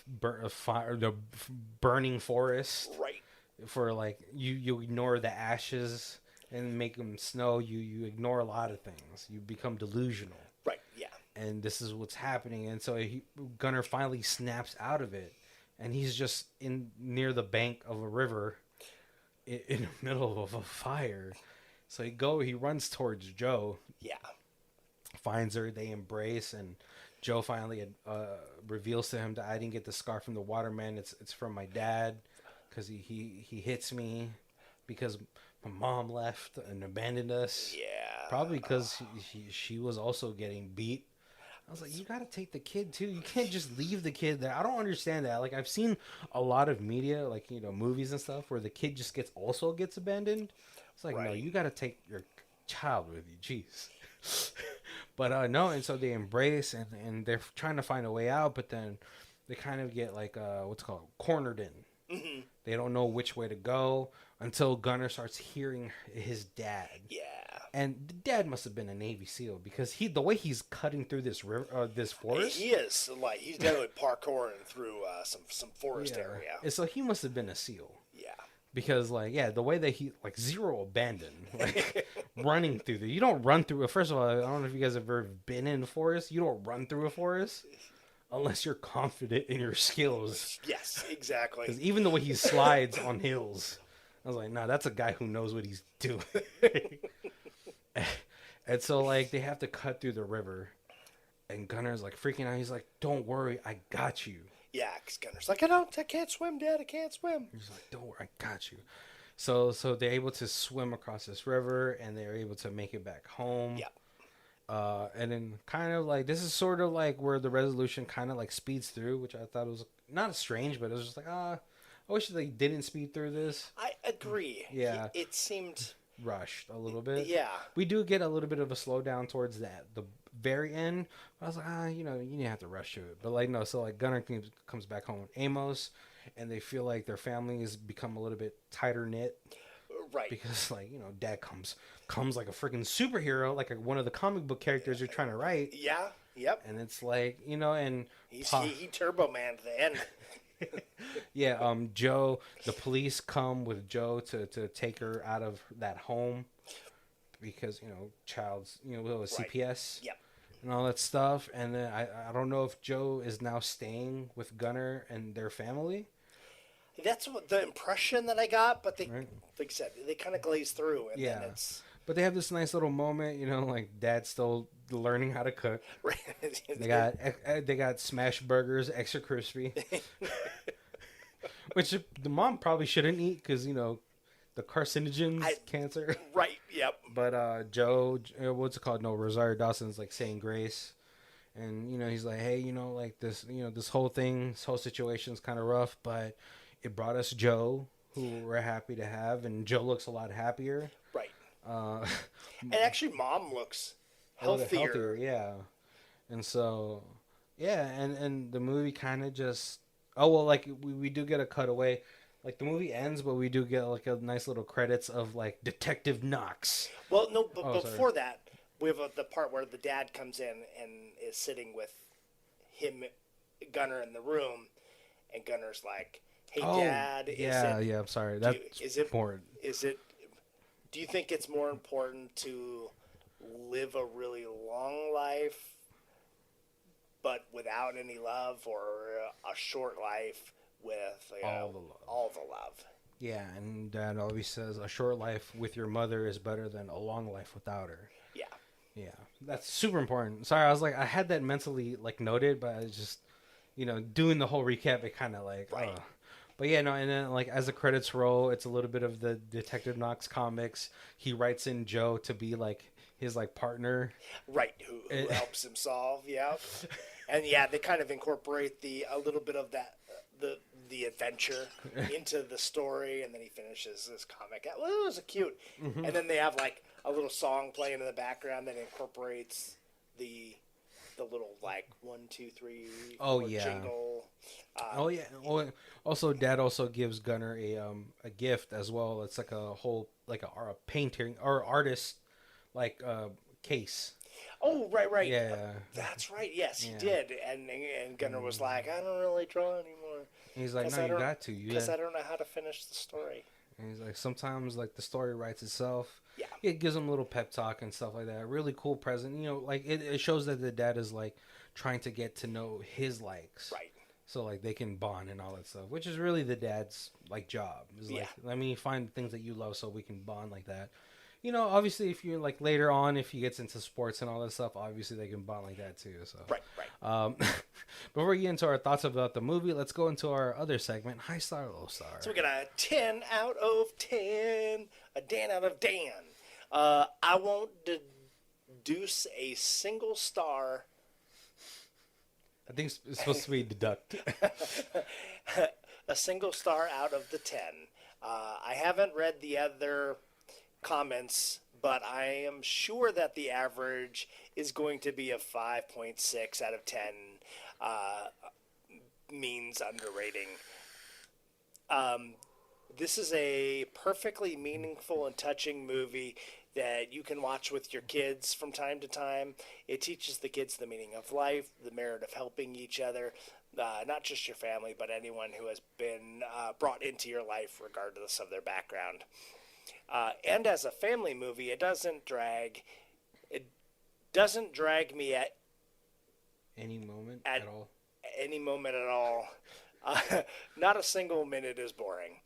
burning forest. Right. For like, you ignore the ashes and make them snow, you ignore a lot of things. You become delusional. Right. Yeah. And this is what's happening. And so Gunnar finally snaps out of it, and he's just near the bank of a river, in the middle of a fire. So he runs towards Joe. Yeah. Finds her. They embrace, and Joe finally reveals to him that I didn't get the scar from the waterman. It's from my dad, because he hits me because my mom left and abandoned us. Yeah. Probably because she was also getting beat. I was like, you gotta take the kid too. You can't just leave the kid there. I don't understand that. Like, I've seen a lot of media, like, movies and stuff, where the kid just gets abandoned. It's like, no, you gotta take your child with you. Jeez. But no, and so they embrace, and they're trying to find a way out, but then they kind of get like what's called cornered in. Mm-hmm. They don't know which way to go until Gunnar starts hearing his dad. Yeah. And the dad must have been a Navy SEAL, because the way he's cutting through this river, this forest. He is like he's definitely parkouring through some forest area. And so he must have been a SEAL. Yeah. Because the way that he zero abandon, running through you don't run through it. First of all, I don't know if you guys have ever been in the forest. You don't run through a forest unless you're confident in your skills. Yes, exactly. Because even the way he slides on hills, I was like, nah, that's a guy who knows what he's doing. And so they have to cut through the river, and Gunnar's freaking out. He's like, don't worry, I got you. Yeah, because Gunnar's like, I can't swim, Dad, I can't swim. He's like, don't worry, I got you. So they're able to swim across this river, and they're able to make it back home. Yeah. And then kind of this is sort of where the resolution kind of speeds through, which I thought was not strange, but it was just I wish they didn't speed through this. I agree. Yeah. It seemed rushed a little bit. Yeah. We do get a little bit of a slowdown towards the very end. I was like, you didn't have to rush to it. But no, so Gunnar comes back home with Amos, and they feel like their family has become a little bit tighter knit. Right. Because Dad comes like a freaking superhero, like one of the comic book characters you're trying to write. Yeah. Yep. And it's and he Turbo Man at the end. Yeah, Joe, the police come with Joe to take her out of that home because, child's, CPS. Yep. And all that stuff. And then I don't know if Joe is now staying with Gunnar and their family. That's what the impression that I got, but they, like I said, they kind of glaze through, and then it's. But they have this nice little moment, Dad's still learning how to cook. Right. They got smash burgers, extra crispy, which the mom probably shouldn't eat because the carcinogens, cancer. Right. Yep. But Joe, what's it called? No, Rosario Dawson's saying grace, and he's like, hey, this whole situation's kind of rough, but it brought us Joe, who we're happy to have, and Joe looks a lot happier. Right. And actually, Mom looks healthier. Yeah. And so, yeah, and the movie kind of just... Oh, well, we do get a cutaway. The movie ends, but we do get, a nice little credits of, Detective Knox. Well, no, but before that, we have the part where the dad comes in and is sitting with Gunnar in the room, and Gunnar's like, hey, Dad, I'm sorry. That's important. Do you think it's more important to live a really long life but without any love, or a short life with all the love? Yeah, and Dad always says a short life with your mother is better than a long life without her. Yeah. Yeah, that's super important. Sorry, I had that mentally noted, but I was just, doing the whole recap, it kind of right. But yeah, no, and then as the credits roll, it's a little bit of the Detective Knox comics. He writes in Joe to be his partner, right? Who helps him solve? Yeah, and they kind of incorporate a little bit of that the adventure into the story, and then he finishes this comic. Well, it was cute, and then they have a little song playing in the background that incorporates the little 1, 2, 3 jingle. Also, Dad also gives Gunnar a gift as well. It's a whole a painting or artist case. Oh, right. Yeah. That's right. Yes, he did. And Gunnar was like, I don't really draw anymore. And he's like, no, you got to. Because I don't know how to finish the story. And he's like, sometimes like the story writes itself. Yeah. It gives him a little pep talk and stuff like that. Really cool present. You know, like it shows that the dad is like trying to get to know his likes. Right. So like they can bond and all that stuff, which is really the dad's like job. Is like, let me find things that you love so we can bond like that. You know, obviously, if you like later on, if he gets into sports and all that stuff, obviously they can bond like that too. So Right. Before we get into our thoughts about the movie, let's go into our other segment, High Star, Low Star. So we got a 10 out of 10, a Dan out of Dan. I won't deduce a single star. I think it's supposed to be deduct. A single star out of the 10. I haven't read the other comments, but I am sure that the average is going to be a 5.6 out of 10. Means underrating. This is a perfectly meaningful and touching movie that you can watch with your kids from time to time. It teaches the kids the meaning of life, the merit of helping each other, not just your family, but anyone who has been brought into your life, regardless of their background. And as a family movie, it doesn't drag. It doesn't drag me at any moment at all. Any moment at all. Not a single minute is boring.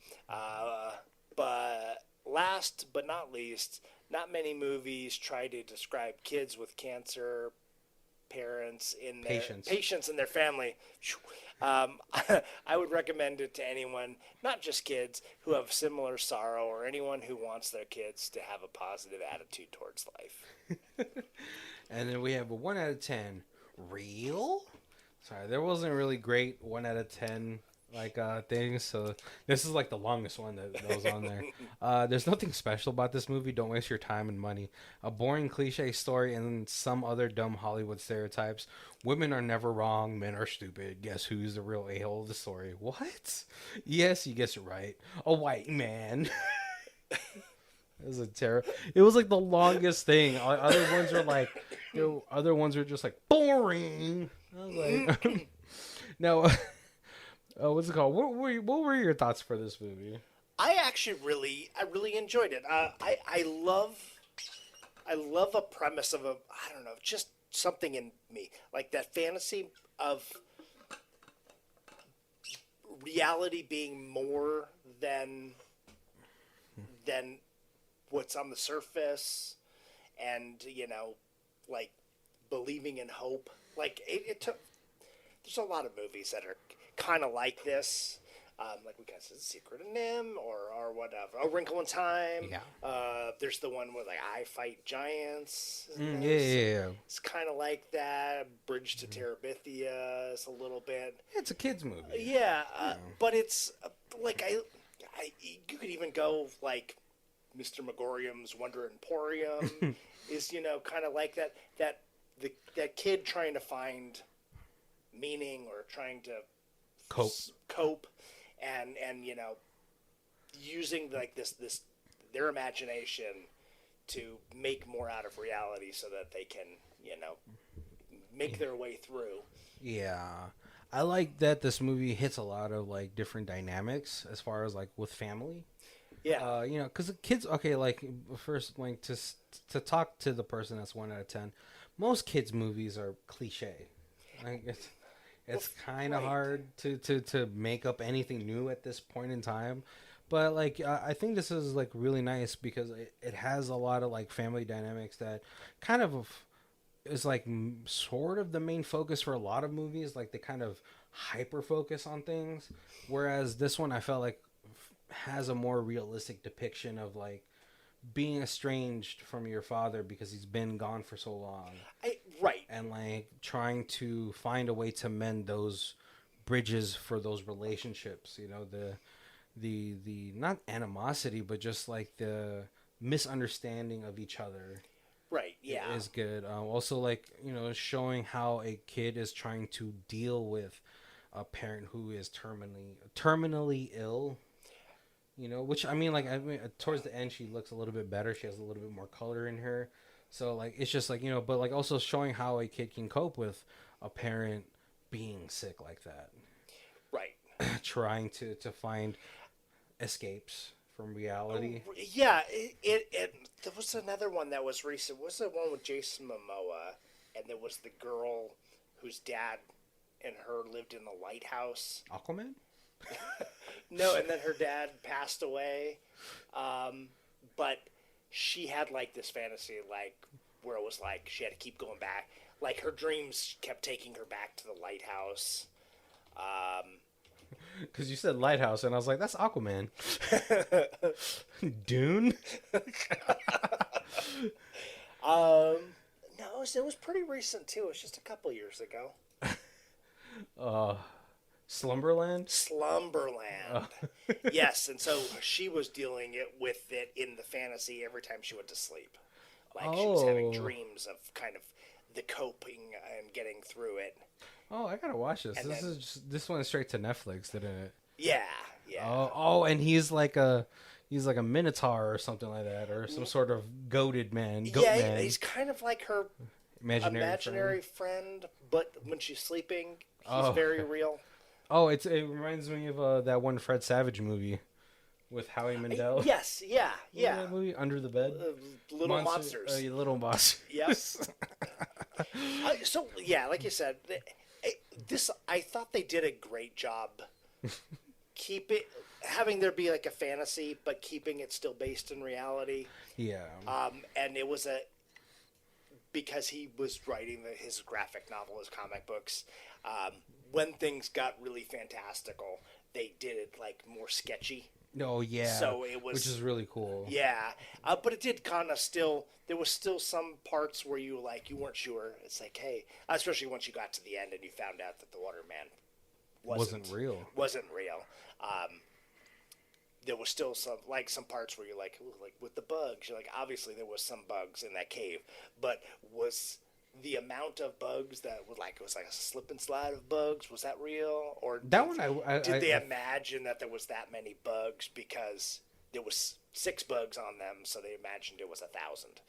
But last but not least, not many movies try to describe kids with cancer, parents in their patients in their family. I would recommend it to anyone, not just kids, who have similar sorrow, or anyone who wants their kids to have a positive attitude towards life. And then we have a 1 out of 10. Real? Sorry, there wasn't a really great 1 out of 10 like things, so this is like the longest one that was on there. There's nothing special about this movie. Don't waste your time and money. A boring cliche story and some other dumb Hollywood stereotypes. Women are never wrong, men are stupid. Guess who's the real a-hole of the story? What? Yes, you guessed it right. A white man. It was a terror. It was like the longest thing. Other ones are like, other ones are just like boring. I was like, no. What's it called? What were your thoughts for this movie? I actually really enjoyed it. I love a premise of I don't know, just something in me, like that fantasy of reality being more than what's on the surface, and like believing in hope. Like it took. There's a lot of movies that are kind of like this, like we guys said, Secret of Nim or whatever. A Wrinkle in Time. Yeah. There's the one where like I Fight Giants. Yeah. It's kind of like that. Bridge to Terabithia is a little bit. It's a kids movie. Yeah, but it's like you could even go like Mr. Megorium's Wonder Emporium is kind of like that kid trying to find meaning or trying to cope and using like this their imagination to make more out of reality so that they can make their way through. Yeah, I like that this movie hits a lot of like different dynamics as far as like with family. Yeah, because the kids. Okay, like first, like to talk to the person that's 1 out of 10. Most kids movies are cliche. Like it's kind of hard to make up anything new at this point in time. But like I think this is like really nice because it has a lot of like family dynamics that kind of is like sort of the main focus for a lot of movies. Like they kind of hyper focus on things, whereas this one I felt like has a more realistic depiction of like being estranged from your father because he's been gone for so long. Right. And like trying to find a way to mend those bridges for those relationships, the not animosity, but just like the misunderstanding of each other. Right. Yeah. Is good. Also like, showing how a kid is trying to deal with a parent who is terminally ill. Which towards the end she looks a little bit better. She has a little bit more color in her. So like it's just like but like also showing how a kid can cope with a parent being sick like that. Right. Trying to find escapes from reality. Yeah, there was another one that was recent. What was the one with Jason Momoa? And there was the girl whose dad and her lived in a lighthouse. Aquaman? No, and then her dad passed away. But she had like this fantasy, like where it was like she had to keep going back. Like her dreams kept taking her back to the lighthouse. Because you said lighthouse, and I was like, that's Aquaman. Dune? No, it was pretty recent too. It was just a couple years ago. Slumberland? Slumberland. Yes, and so she was dealing with it in the fantasy every time she went to sleep. Like she was having dreams of kind of the coping and getting through it. Oh, I gotta watch this. And This went straight to Netflix, didn't it? Yeah. Oh, and he's like a minotaur or something like that, or some sort of goated man. Man. He's kind of like her imaginary friend, but when she's sleeping, he's very real. Oh, it reminds me of that one Fred Savage movie with Howie Mandel. Yes, yeah. That movie, Under the Bed. Little Monsters. Little Monsters. Yes. So yeah, like you said, I thought they did a great job. Having there be like a fantasy, but keeping it still based in reality. Yeah. And it was because he was writing his graphic novel, his comic books. When things got really fantastical, they did it like more sketchy. Oh yeah. So it was, which is really cool. Yeah, but it did kind of still. There was still some parts where you weren't sure. It's like, hey, especially once you got to the end and you found out that the Waterman wasn't real. There was still some parts where you're like with the bugs. You're like, obviously there was some bugs in that cave, but was the amount of bugs that was like a slip and slide of bugs, was that real? Or did they imagine that there was that many bugs because there was 6 bugs on them, so they imagined it was 1,000?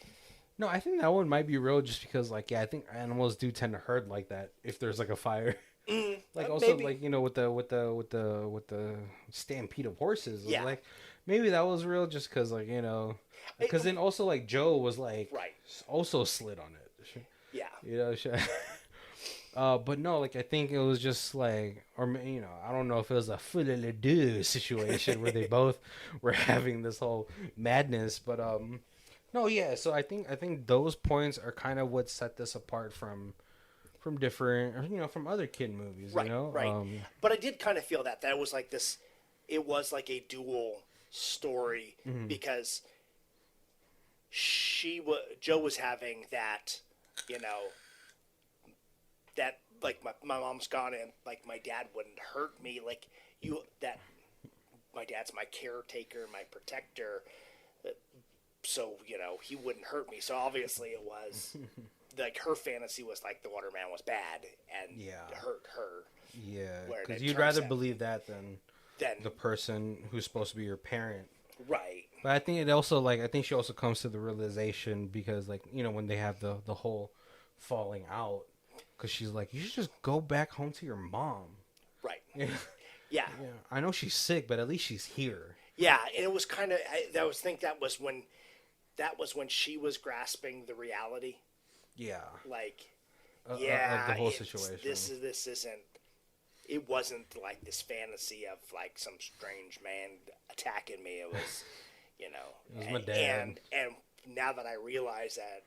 No, I think that one might be real just because I think animals do tend to herd like that if there's like a fire. Also maybe. With the stampede of horses, like maybe that was real just because because then also Joe was also slid on it. But no, I think it was just I don't know if it was a folie à deux situation where they both were having this whole madness, but no, yeah. So I think those points are kind of what set this apart from different, from other kid movies, right. But I did kind of feel that it was like this. It was like a dual story because Joe was having that. That my mom's gone and my dad wouldn't hurt me my dad's my caretaker, my protector, so he wouldn't hurt me. So obviously it was her fantasy was the Waterman was bad and hurt her. Yeah, because you'd rather believe that than the person who's supposed to be your parent. Right. But I think it also I think she also comes to the realization because when they have the whole falling out, because she's like, you should just go back home to your mom. Right. Yeah. I know she's sick, but at least she's here. Yeah, and it was kind of that was when she was grasping the reality. Yeah. Of the whole situation. This isn't. It wasn't this fantasy of some strange man attacking me. It was, it was my dad. And now that I realize that,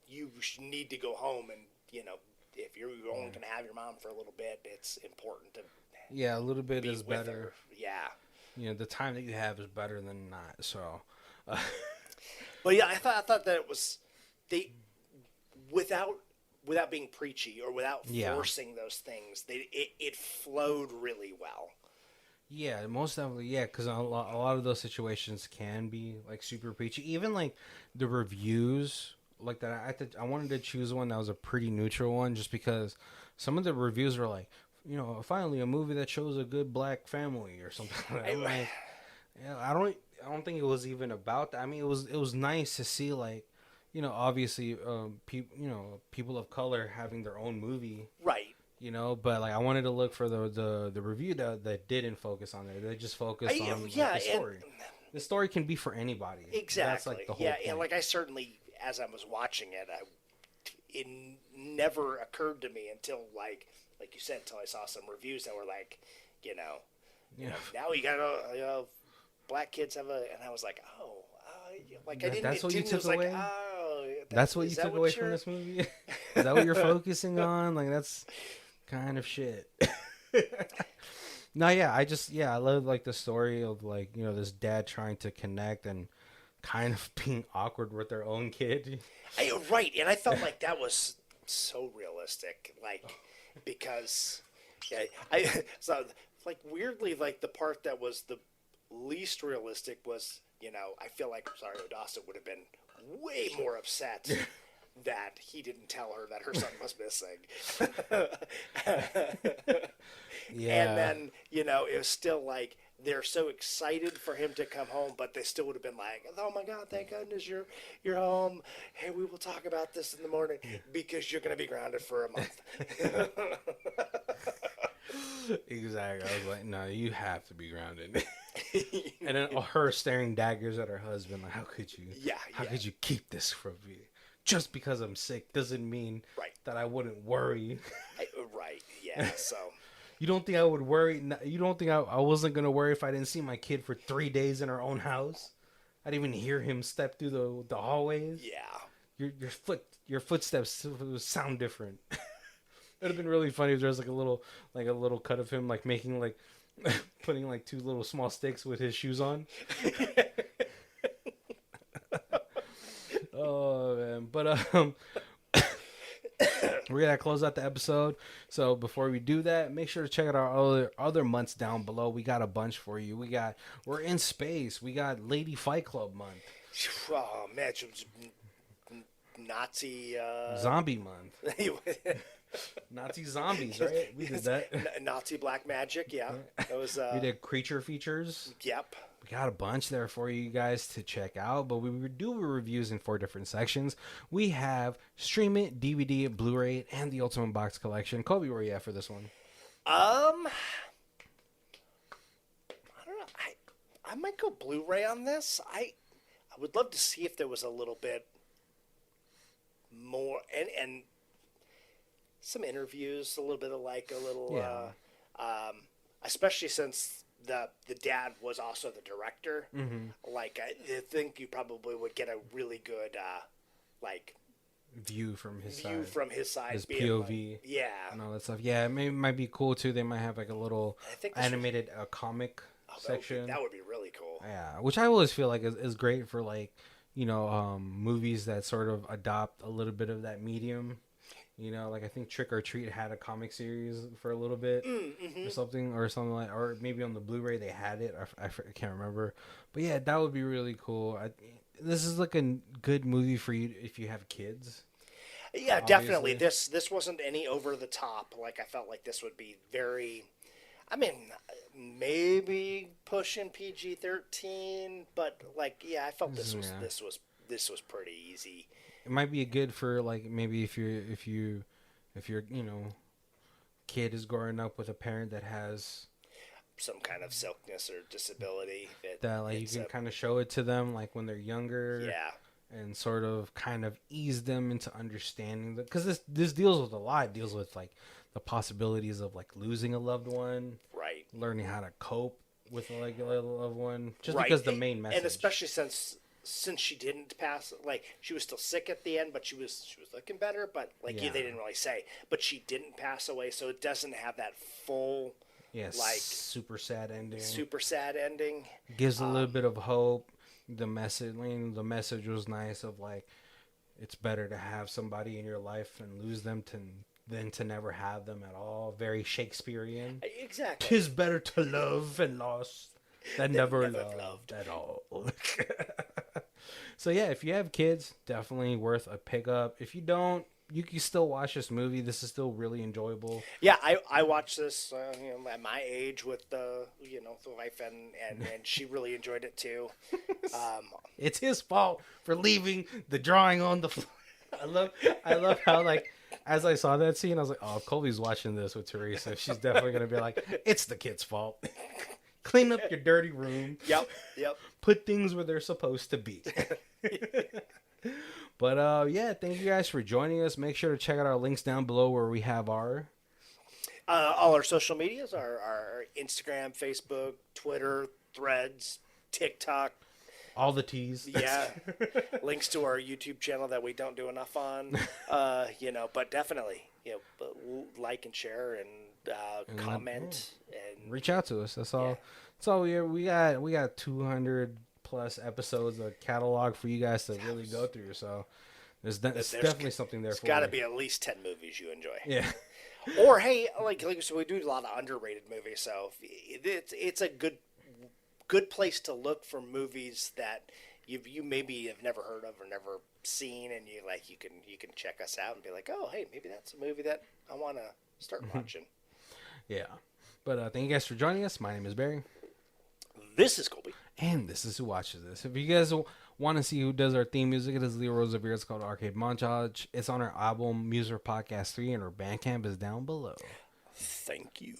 you need to go home, and if you're only going to have your mom for a little bit, it's important to. Yeah, a little bit is better. Her. Yeah. The time that you have is better than not. So. But yeah, I thought that it was without being preachy or without forcing those things, it flowed really well. Yeah, most definitely. Yeah, because a lot of those situations can be super preachy. Even the reviews that I wanted to choose one that was a pretty neutral one, just because some of the reviews were finally a movie that shows a good black family or something. I don't think it was even about that. I mean, it was nice to see obviously people of color having their own movie, right? you know. But like I wanted to look for the review that didn't focus on there. They just focused on like, the story. The story can be for anybody. Exactly. That's like the whole point. And like I certainly, as I was watching it, it never occurred to me until like you said, until I saw some reviews that were like, now you got black kids have a, and I was like, like I didn't. That's what you took away. Like, oh, that's what you took away from this movie. Is that what you're focusing on? Like that's kind of shit. No, yeah, I love like the story of like, you know, this dad trying to connect and kind of being awkward with their own kid. Right, and I felt like that was so realistic, like because so like weirdly like the part that was the least realistic was, you know, I feel like Rosario Dawson would have been way more upset that he didn't tell her that her son was missing. Yeah. And then, you know, it was still like they're so excited for him to come home, but they still would have been like, oh my God, thank goodness you're home. Hey, we will talk about this in the morning because you're going to be grounded for a month. Exactly. I was like, no, you have to be grounded. And then her staring daggers at her husband, like, how could you? How could you keep this from me? Just because I'm sick doesn't mean that I wouldn't worry. Right. Yeah. So. You don't think I would worry? You don't think I wasn't gonna worry if I didn't see my kid for 3 days in our own house? I didn't even hear him step through the hallways. Yeah. Your footsteps would sound different. It'd have been really funny if there was like a little cut of him like making like putting like 2 little small sticks with his shoes on. Oh man, but we're gonna close out the episode. So before we do that, make sure to check out our other months down below. We got a bunch for you. We're in space. We got Lady Fight Club month. Oh man, Nazi zombie month. Nazi zombies, right? We did that. Nazi black magic, yeah. That was. We did creature features. Yep. We got a bunch there for you guys to check out, but we do reviews in 4 different sections. We have Stream It, DVD, Blu-ray, and the Ultimate Box Collection. Kobe, where are you at for this one? I don't know. I might go Blu-ray on this. I would love to see if there was a little bit more and some interviews, a little bit of like a little, especially since the dad was also the director. Mm-hmm. Like I think you probably would get a really good like view from his side, his POV, like, and all that stuff. Yeah, it might be cool too. They might have like a little animated comic section. That would be really cool. Yeah, which I always feel like is great for like, you know, movies that sort of adopt a little bit of that medium. You know, like I think Trick or Treat had a comic series for a little bit, or something like, or maybe on the Blu-ray they had it. I can't remember, but yeah, that would be really cool. This is like a good movie for you if you have kids. Yeah, obviously. Definitely. This wasn't any over the top. Like I felt like this would be very. I mean, maybe pushing PG-13, but like, yeah, I felt this was pretty easy. It might be good for like maybe if your you know, kid is growing up with a parent that has some kind of sickness or disability that like you can kind of show it to them like when they're younger, and sort of kind of ease them into understanding that, because this deals with a lot. It deals with like the possibilities of like losing a loved one, right? Learning how to cope with like a loved one, just because the main message, and especially since she didn't pass, like she was still sick at the end, but she was looking better. But like they didn't really say, but she didn't pass away, so it doesn't have that full, like super sad ending. Gives a little bit of hope. The message was nice of like, it's better to have somebody in your life and lose them than to never have them at all. Very Shakespearean. Exactly. 'Tis better to love and lost than never loved at all. So yeah, if you have kids, definitely worth a pickup. If you don't, you can still watch this movie. This is still really enjoyable. Yeah, I watched this at my age with the wife, and she really enjoyed it too. It's his fault for leaving the drawing on the floor. I love how like as I saw that scene, I was like, oh, if Colby's watching this with Teresa, she's definitely going to be like, it's the kid's fault. Clean up your dirty room. Yep. Put things where they're supposed to be. But yeah, thank you guys for joining us. Make sure to check out our links down below where we have our All our social medias are Instagram, Facebook, Twitter, Threads, TikTok. all the T's. Yeah. Links to our YouTube channel that we don't do enough on. But definitely, like and share and comment and reach out to us. That's all. Yeah. That's all we got 200 plus episodes of catalog for you guys to really go through. So there's definitely something there. There's for got to you. be at least 10 movies you enjoy. Yeah. Or hey, so we do a lot of underrated movies. So it's a good place to look for movies that you maybe have never heard of or never seen, and you can check us out and be like, oh hey, maybe that's a movie that I want to start watching. Yeah. But thank you guys for joining us. My name is Barry. This is Colby. And this is Who Watches This. If you guys want to see who does our theme music, it is Leo Rosevere. It's called Arcade Montage. It's on our album Music Podcast 3, and our Bandcamp is down below. Thank you.